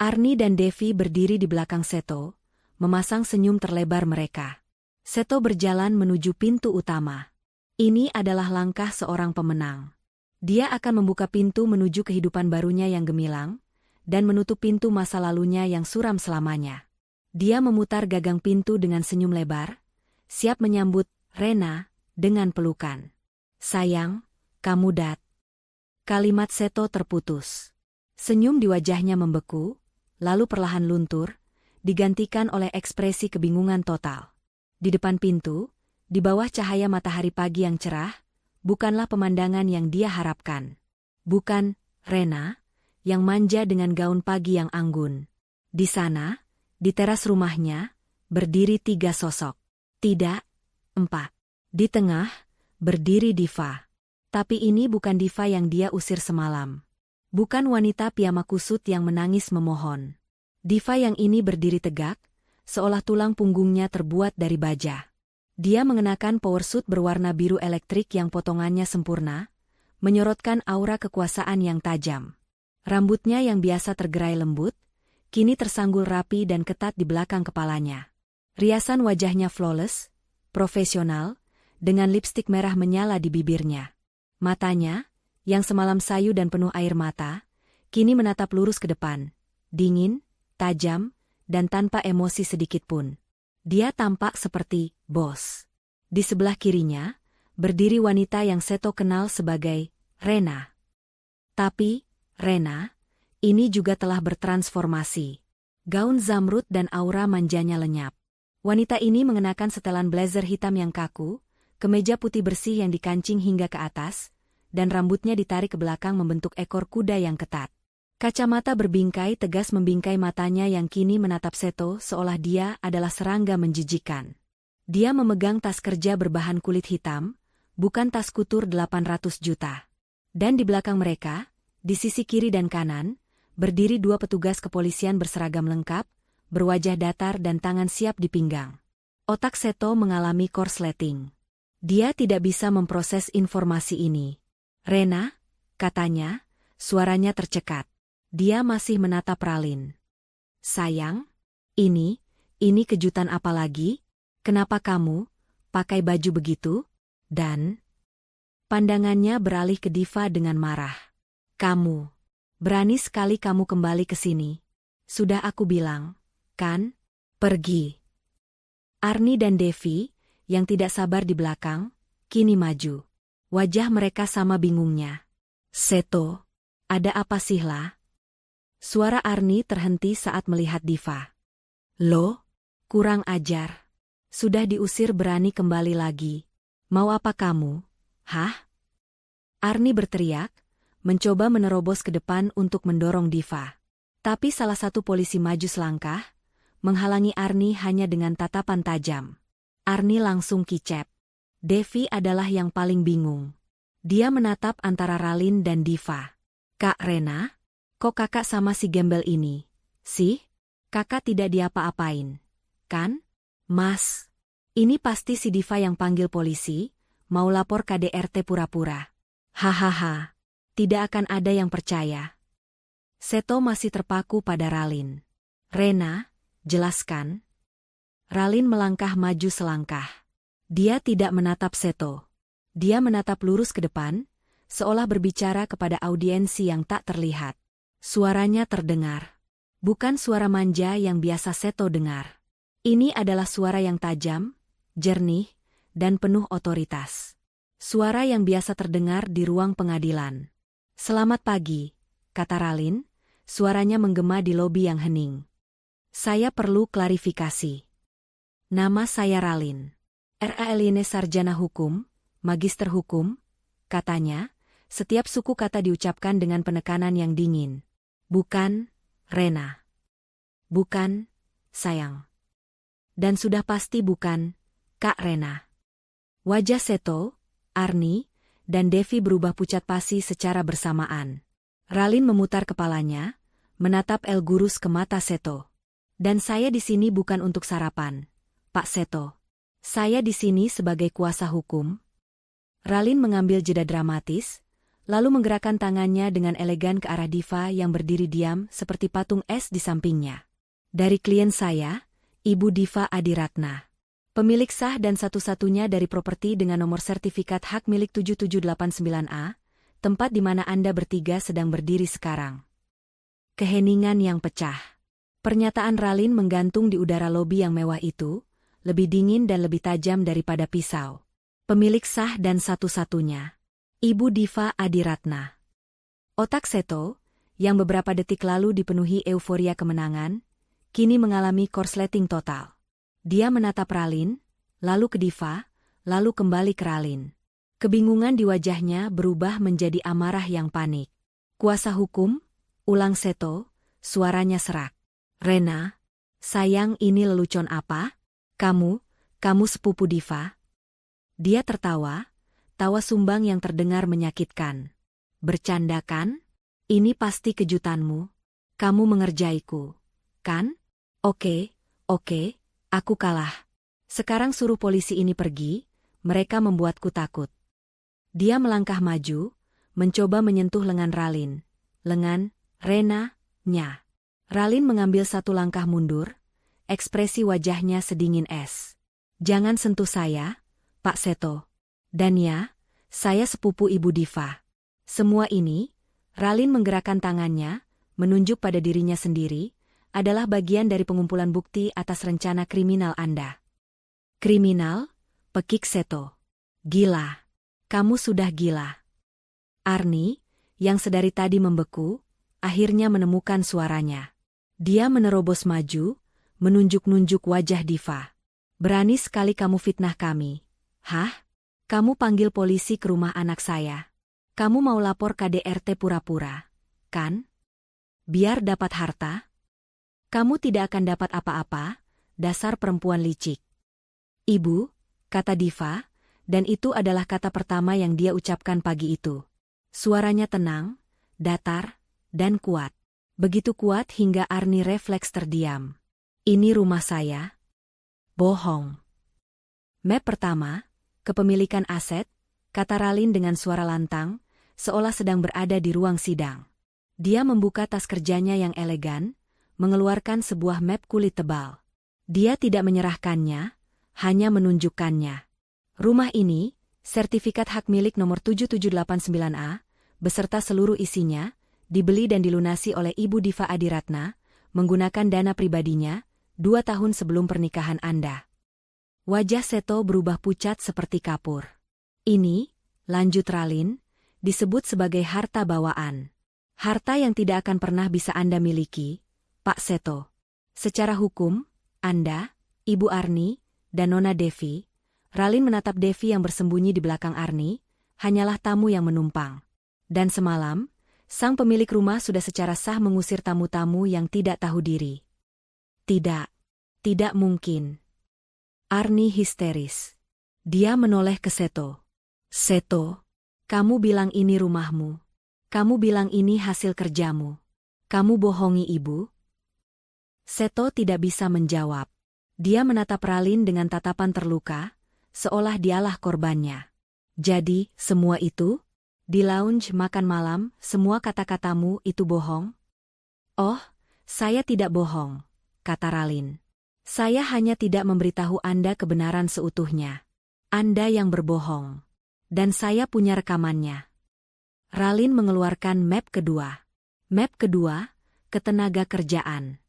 Arni dan Devi berdiri di belakang Seto, memasang senyum terlebar mereka. Seto berjalan menuju pintu utama. Ini adalah langkah seorang pemenang. Dia akan membuka pintu menuju kehidupan barunya yang gemilang, dan menutup pintu masa lalunya yang suram selamanya. Dia memutar gagang pintu dengan senyum lebar, siap menyambut Rena dengan pelukan. Sayang, kamu dat. Kalimat Seto terputus. Senyum di wajahnya membeku, lalu perlahan luntur, digantikan oleh ekspresi kebingungan total. Di depan pintu, di bawah cahaya matahari pagi yang cerah, bukanlah pemandangan yang dia harapkan. Bukan Rena, yang manja dengan gaun pagi yang anggun. Di sana, di teras rumahnya, berdiri 3 sosok. Tidak, 4. Di tengah, berdiri Diva. Tapi ini bukan Diva yang dia usir semalam. Bukan wanita piyama kusut yang menangis memohon. Diva yang ini berdiri tegak, seolah tulang punggungnya terbuat dari baja. Dia mengenakan powersuit berwarna biru elektrik yang potongannya sempurna, menyorotkan aura kekuasaan yang tajam. Rambutnya yang biasa tergerai lembut, kini tersanggul rapi dan ketat di belakang kepalanya. Riasan wajahnya flawless, profesional, dengan lipstik merah menyala di bibirnya. Matanya, yang semalam sayu dan penuh air mata, kini menatap lurus ke depan, dingin, tajam, dan tanpa emosi sedikitpun. Dia tampak seperti bos. Di sebelah kirinya, berdiri wanita yang Seto kenal sebagai Rena. Tapi, Rena, ini juga telah bertransformasi. Gaun zamrud dan aura manjanya lenyap. Wanita ini mengenakan setelan blazer hitam yang kaku, kemeja putih bersih yang dikancing hingga ke atas, dan rambutnya ditarik ke belakang membentuk ekor kuda yang ketat. Kacamata berbingkai tegas membingkai matanya yang kini menatap Seto seolah dia adalah serangga menjijikan. Dia memegang tas kerja berbahan kulit hitam, bukan tas kutur 800 juta. Dan di belakang mereka, di sisi kiri dan kanan, berdiri 2 petugas kepolisian berseragam lengkap, berwajah datar dan tangan siap di pinggang. Otak Seto mengalami korsleting. Dia tidak bisa memproses informasi ini. Rena, katanya, suaranya tercekat. Dia masih menatap Ralin. Sayang, ini kejutan apa lagi? Kenapa kamu pakai baju begitu? Dan pandangannya beralih ke Diva dengan marah. Kamu, berani sekali kamu kembali ke sini. Sudah aku bilang, kan? Pergi. Arni dan Devi, yang tidak sabar di belakang, kini maju. Wajah mereka sama bingungnya. Seto, ada apa sih lah? Suara Arni terhenti saat melihat Diva. Loh, kurang ajar. Sudah diusir berani kembali lagi. Mau apa kamu? Hah? Arni berteriak, mencoba menerobos ke depan untuk mendorong Diva. Tapi salah satu polisi maju selangkah, menghalangi Arni hanya dengan tatapan tajam. Arni langsung kicep. Devi adalah yang paling bingung. Dia menatap antara Ralin dan Diva. Kak Rena, kok kakak sama si gembel ini? Sih? Kakak tidak diapa-apain, kan? Mas, ini pasti si Diva yang panggil polisi, mau lapor KDRT pura-pura. Hahaha, tidak akan ada yang percaya. Seto masih terpaku pada Ralin. Rena, jelaskan. Ralin melangkah maju selangkah. Dia tidak menatap Seto. Dia menatap lurus ke depan, seolah berbicara kepada audiensi yang tak terlihat. Suaranya terdengar. Bukan suara manja yang biasa Seto dengar. Ini adalah suara yang tajam, jernih, dan penuh otoritas. Suara yang biasa terdengar di ruang pengadilan. Selamat pagi, kata Ralin, suaranya menggema di lobi yang hening. Saya perlu klarifikasi. Nama saya Ralin. Raline sarjana hukum, magister hukum, katanya, setiap suku kata diucapkan dengan penekanan yang dingin. Bukan, Rena. Bukan, sayang. Dan sudah pasti bukan, Kak Rena. Wajah Seto, Arni, dan Devi berubah pucat pasi secara bersamaan. Ralin memutar kepalanya, menatap El Gurus ke mata Seto. Dan saya di sini bukan untuk sarapan, Pak Seto. Saya di sini sebagai kuasa hukum. Ralin mengambil jeda dramatis, lalu menggerakkan tangannya dengan elegan ke arah Diva yang berdiri diam seperti patung es di sampingnya. Dari klien saya, Ibu Diva Adiratna. Pemilik sah dan satu-satunya dari properti dengan nomor sertifikat hak milik 7789A, tempat di mana Anda bertiga sedang berdiri sekarang. Keheningan yang pecah. Pernyataan Ralin menggantung di udara lobi yang mewah itu, lebih dingin dan lebih tajam daripada pisau. Pemilik sah dan satu-satunya. Ibu Diva Adiratna. Otak Seto, yang beberapa detik lalu dipenuhi euforia kemenangan, kini mengalami korsleting total. Dia menatap Ralin, lalu ke Diva, lalu kembali ke Ralin. Kebingungan di wajahnya berubah menjadi amarah yang panik. Kuasa hukum, ulang Seto, suaranya serak. Rena, sayang ini lelucon apa? Kamu sepupu Diva? Dia tertawa, tawa sumbang yang terdengar menyakitkan. Bercanda kan? Ini pasti kejutanmu. Kamu mengerjaiku, kan? Oke, aku kalah. Sekarang suruh polisi ini pergi, mereka membuatku takut. Dia melangkah maju, mencoba menyentuh lengan Ralin. Lengan, Rena, nya. Ralin mengambil satu langkah mundur, ekspresi wajahnya sedingin es. Jangan sentuh saya, Pak Seto. Dan ya, saya sepupu Ibu Diva. Semua ini, Ralin menggerakkan tangannya, menunjuk pada dirinya sendiri, adalah bagian dari pengumpulan bukti atas rencana kriminal Anda. Kriminal? Pekik Seto. Gila. Kamu sudah gila. Arni, yang sedari tadi membeku, akhirnya menemukan suaranya. Dia menerobos maju, menunjuk-nunjuk wajah Diva. Berani sekali kamu fitnah kami. Hah? Kamu panggil polisi ke rumah anak saya. Kamu mau lapor KDRT pura-pura, kan? Biar dapat harta? Kamu tidak akan dapat apa-apa, dasar perempuan licik. Ibu, kata Diva, dan itu adalah kata pertama yang dia ucapkan pagi itu. Suaranya tenang, datar, dan kuat. Begitu kuat hingga Arni refleks terdiam. Ini rumah saya? Bohong. Map pertama, kepemilikan aset, kata Ralin dengan suara lantang, seolah sedang berada di ruang sidang. Dia membuka tas kerjanya yang elegan, mengeluarkan sebuah map kulit tebal. Dia tidak menyerahkannya, hanya menunjukkannya. Rumah ini, sertifikat hak milik nomor 7789A, beserta seluruh isinya, dibeli dan dilunasi oleh Ibu Diva Adiratna, menggunakan dana pribadinya, 2 tahun sebelum pernikahan Anda. Wajah Seto berubah pucat seperti kapur. Ini, lanjut Ralin, disebut sebagai harta bawaan. Harta yang tidak akan pernah bisa Anda miliki, Pak Seto. Secara hukum, Anda, Ibu Arni, dan Nona Devi. Ralin menatap Devi yang bersembunyi di belakang Arni, hanyalah tamu yang menumpang. Dan semalam, sang pemilik rumah sudah secara sah mengusir tamu-tamu yang tidak tahu diri. Tidak, tidak mungkin. Arni histeris. Dia menoleh ke Seto. Seto, kamu bilang ini rumahmu. Kamu bilang ini hasil kerjamu. Kamu bohongi ibu? Seto tidak bisa menjawab. Dia menatap Ralin dengan tatapan terluka, seolah dialah korbannya. Jadi, semua itu? Di lounge makan malam, semua kata-katamu itu bohong? Oh, saya tidak bohong, kata Ralin. Saya hanya tidak memberitahu Anda kebenaran seutuhnya. Anda yang berbohong. Dan saya punya rekamannya. Ralin mengeluarkan map kedua. Map kedua, ketenaga kerjaan.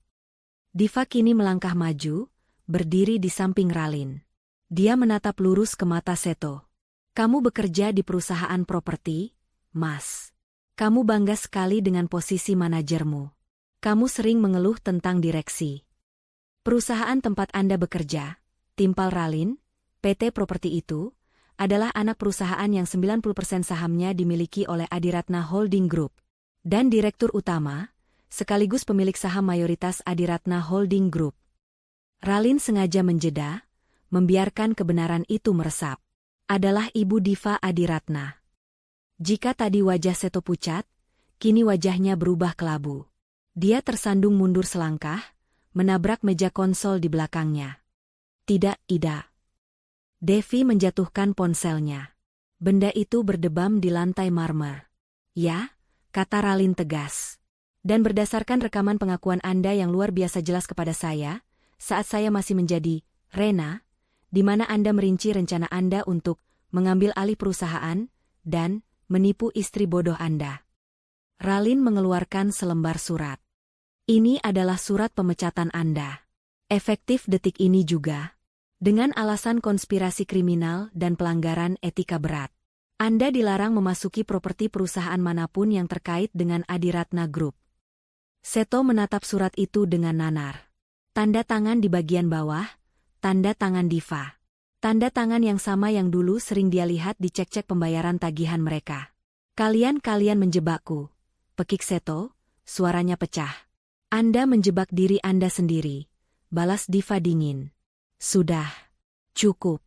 Diva kini melangkah maju, berdiri di samping Ralin. Dia menatap lurus ke mata Seto. Kamu bekerja di perusahaan properti, Mas. Kamu bangga sekali dengan posisi manajermu. Kamu sering mengeluh tentang direksi. Perusahaan tempat Anda bekerja, Timpal Ralin, PT Properti itu, adalah anak perusahaan yang 90% sahamnya dimiliki oleh Adiratna Holding Group. Dan direktur utama, sekaligus pemilik saham mayoritas Adiratna Holding Group. Ralin sengaja menjeda, membiarkan kebenaran itu meresap. Adalah Ibu Diva Adiratna. Jika tadi wajah Seto pucat, kini wajahnya berubah kelabu. Dia tersandung mundur selangkah, menabrak meja konsol di belakangnya. Tidak, tidak. Devi menjatuhkan ponselnya. Benda itu berdebam di lantai marmer. Ya, kata Ralin tegas. Dan berdasarkan rekaman pengakuan Anda yang luar biasa jelas kepada saya, saat saya masih menjadi Rena, di mana Anda merinci rencana Anda untuk mengambil alih perusahaan dan menipu istri bodoh Anda. Ralin mengeluarkan selembar surat. Ini adalah surat pemecatan Anda. Efektif detik ini juga. Dengan alasan konspirasi kriminal dan pelanggaran etika berat. Anda dilarang memasuki properti perusahaan manapun yang terkait dengan Adiratna Group. Seto menatap surat itu dengan nanar. Tanda tangan di bagian bawah, tanda tangan Diva. Tanda tangan yang sama yang dulu sering dia lihat di cek-cek pembayaran tagihan mereka. Kalian menjebakku. Pekik Seto, suaranya pecah. Anda menjebak diri Anda sendiri, balas Diva dingin. Sudah. Cukup.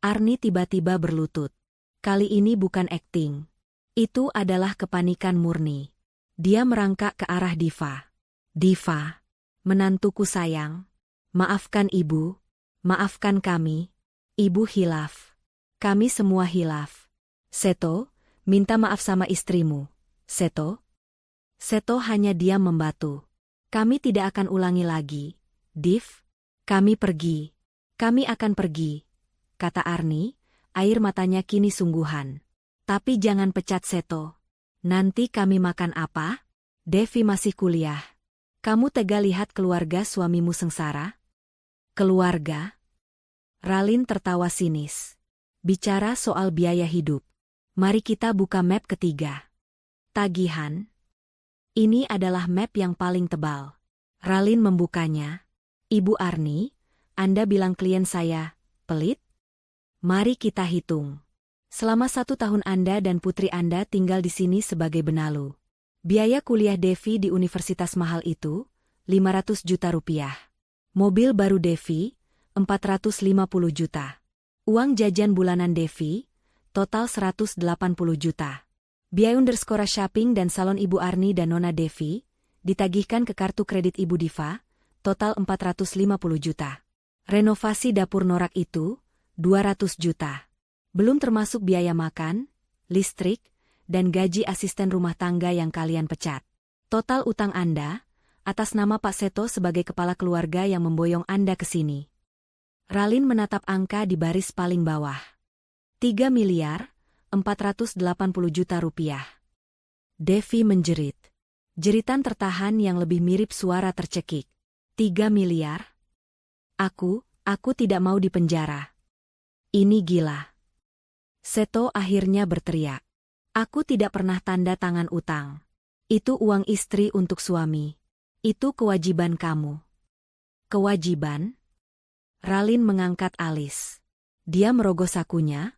Arni tiba-tiba berlutut. Kali ini bukan akting. Itu adalah kepanikan murni. Dia merangkak ke arah Diva. Diva, menantuku sayang. Maafkan ibu. Maafkan kami. Ibu hilaf. Kami semua hilaf. Seto, minta maaf sama istrimu. Seto? Seto hanya diam membatu. Kami tidak akan ulangi lagi. Div? Kami pergi. Kami akan pergi, kata Arni, air matanya kini sungguhan. Tapi jangan pecat Seto. Nanti kami makan apa? Devi masih kuliah. Kamu tega lihat keluarga suamimu sengsara? Keluarga? Ralin tertawa sinis. Bicara soal biaya hidup. Mari kita buka map ketiga. Tagihan. Ini adalah map yang paling tebal. Ralin membukanya. Ibu Arni, Anda bilang klien saya pelit? Mari kita hitung. Selama 1 tahun Anda dan putri Anda tinggal di sini sebagai benalu. Biaya kuliah Devi di universitas mahal itu, 500 juta rupiah. Mobil baru Devi, 450 juta. Uang jajan bulanan Devi, total 180 juta. Biaya underscore shopping dan salon Ibu Arni dan Nona Devi, ditagihkan ke kartu kredit Ibu Diva, total 450 juta. Renovasi dapur norak itu, 200 juta. Belum termasuk biaya makan, listrik, dan gaji asisten rumah tangga yang kalian pecat. Total utang Anda, atas nama Pak Seto sebagai kepala keluarga yang memboyong Anda ke sini. Ralin menatap angka di baris paling bawah. 3 miliar, 480 juta rupiah. Devi menjerit. Jeritan tertahan yang lebih mirip suara tercekik. 3 miliar? Aku tidak mau dipenjara. Ini gila. Seto akhirnya berteriak. Aku tidak pernah tanda tangan utang. Itu uang istri untuk suami. Itu kewajiban kamu. Kewajiban? Ralin mengangkat alis. Dia merogoh sakunya,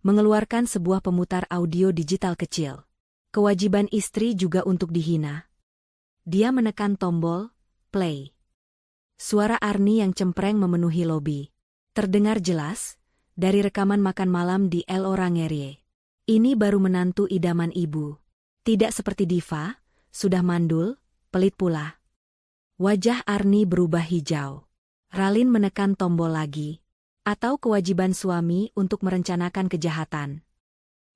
mengeluarkan sebuah pemutar audio digital kecil. Kewajiban istri juga untuk dihina. Dia menekan tombol play. Suara Arni yang cempreng memenuhi lobi. Terdengar jelas dari rekaman makan malam di El Orangerie. Ini baru menantu idaman ibu. Tidak seperti Diva, sudah mandul, pelit pula. Wajah Arni berubah hijau. Ralin menekan tombol lagi. Atau kewajiban suami untuk merencanakan kejahatan.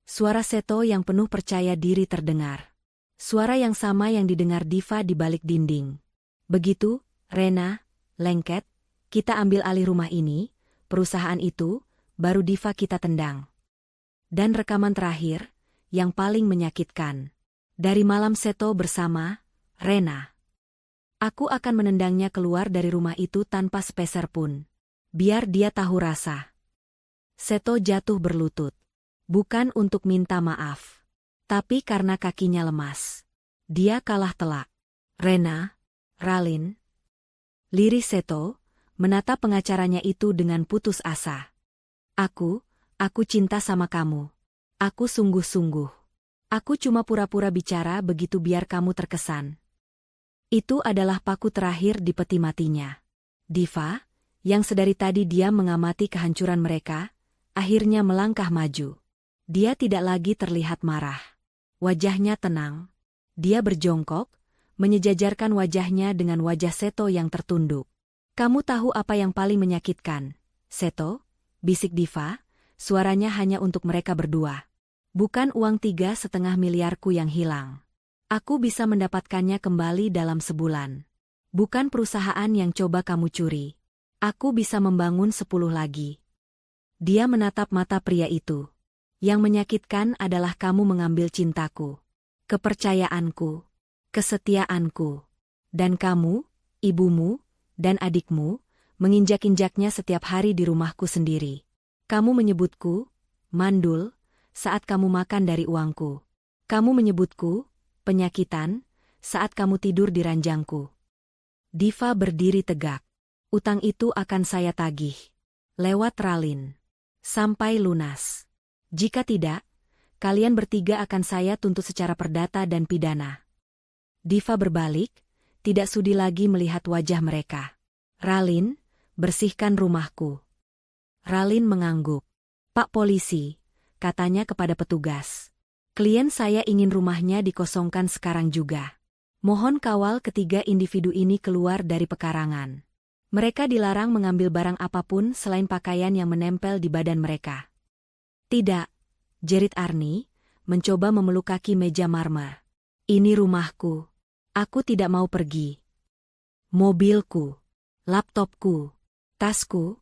Suara Seto yang penuh percaya diri terdengar. Suara yang sama yang didengar Diva di balik dinding. Begitu, Rena, lengket, kita ambil alih rumah ini, perusahaan itu, baru Diva kita tendang. Dan rekaman terakhir, yang paling menyakitkan. Dari malam Seto bersama Rena. Aku akan menendangnya keluar dari rumah itu tanpa sepeser pun. Biar dia tahu rasa. Seto jatuh berlutut. Bukan untuk minta maaf. Tapi karena kakinya lemas. Dia kalah telak. Rena, Ralin. Lirih Seto, menatap pengacaranya itu dengan putus asa. Aku cinta sama kamu. Aku sungguh-sungguh. Aku cuma pura-pura bicara begitu biar kamu terkesan. Itu adalah paku terakhir di peti matinya. Diva, yang sedari tadi dia mengamati kehancuran mereka, akhirnya melangkah maju. Dia tidak lagi terlihat marah. Wajahnya tenang. Dia berjongkok, menyejajarkan wajahnya dengan wajah Seto yang tertunduk. Kamu tahu apa yang paling menyakitkan, Seto? Bisik Diva, suaranya hanya untuk mereka berdua. Bukan uang 3,5 miliarku yang hilang. Aku bisa mendapatkannya kembali dalam sebulan. Bukan perusahaan yang coba kamu curi. Aku bisa membangun 10 lagi. Dia menatap mata pria itu. Yang menyakitkan adalah kamu mengambil cintaku, kepercayaanku, kesetiaanku. Dan kamu, ibumu, dan adikmu, menginjak-injaknya setiap hari di rumahku sendiri. Kamu menyebutku, mandul, saat kamu makan dari uangku. Kamu menyebutku, penyakitan, saat kamu tidur di ranjangku. Diva berdiri tegak. Utang itu akan saya tagih. Lewat Ralin. Sampai lunas. Jika tidak, kalian bertiga akan saya tuntut secara perdata dan pidana. Diva berbalik, tidak sudi lagi melihat wajah mereka. Ralin, bersihkan rumahku. Ralin mengangguk. Pak polisi, katanya kepada petugas. Klien saya ingin rumahnya dikosongkan sekarang juga. Mohon kawal ketiga individu ini keluar dari pekarangan. Mereka dilarang mengambil barang apapun selain pakaian yang menempel di badan mereka. Tidak, jerit Arni, mencoba memeluk kaki meja marmer. Ini rumahku. Aku tidak mau pergi. Mobilku, laptopku, tasku,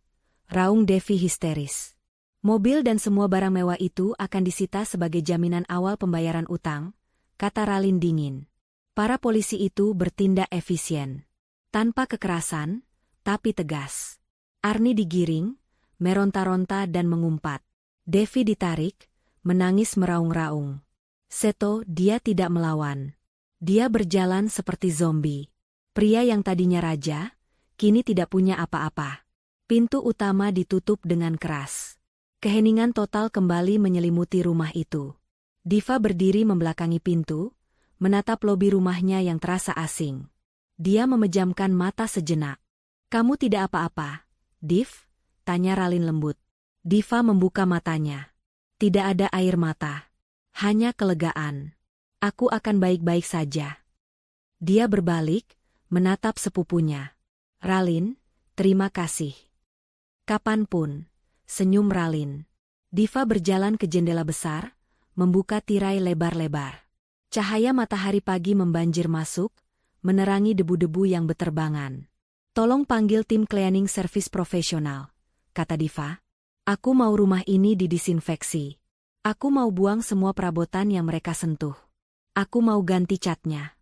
raung Devi histeris. Mobil dan semua barang mewah itu akan disita sebagai jaminan awal pembayaran utang, kata Ralin dingin. Para polisi itu bertindak efisien. Tanpa kekerasan, tapi tegas. Arni digiring, meronta-ronta dan mengumpat. Devi ditarik, menangis meraung-raung. Seto, dia tidak melawan. Dia berjalan seperti zombie. Pria yang tadinya raja, kini tidak punya apa-apa. Pintu utama ditutup dengan keras. Keheningan total kembali menyelimuti rumah itu. Diva berdiri membelakangi pintu, menatap lobi rumahnya yang terasa asing. Dia memejamkan mata sejenak. Kamu tidak apa-apa, Div? Tanya Ralin lembut. Diva membuka matanya. Tidak ada air mata. Hanya kelegaan. Aku akan baik-baik saja. Dia berbalik, menatap sepupunya. Ralin, terima kasih. Kapanpun, senyum Ralin. Diva berjalan ke jendela besar, membuka tirai lebar-lebar. Cahaya matahari pagi membanjir masuk, menerangi debu-debu yang beterbangan. Tolong panggil tim cleaning service profesional, kata Diva. Aku mau rumah ini didisinfeksi. Aku mau buang semua perabotan yang mereka sentuh. Aku mau ganti catnya.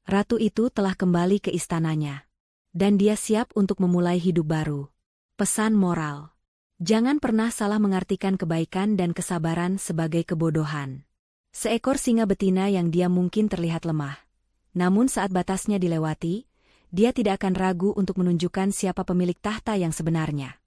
Ratu itu telah kembali ke istananya. Dan dia siap untuk memulai hidup baru. Pesan moral. Jangan pernah salah mengartikan kebaikan dan kesabaran sebagai kebodohan. Seekor singa betina yang dia mungkin terlihat lemah. Namun saat batasnya dilewati, dia tidak akan ragu untuk menunjukkan siapa pemilik tahta yang sebenarnya.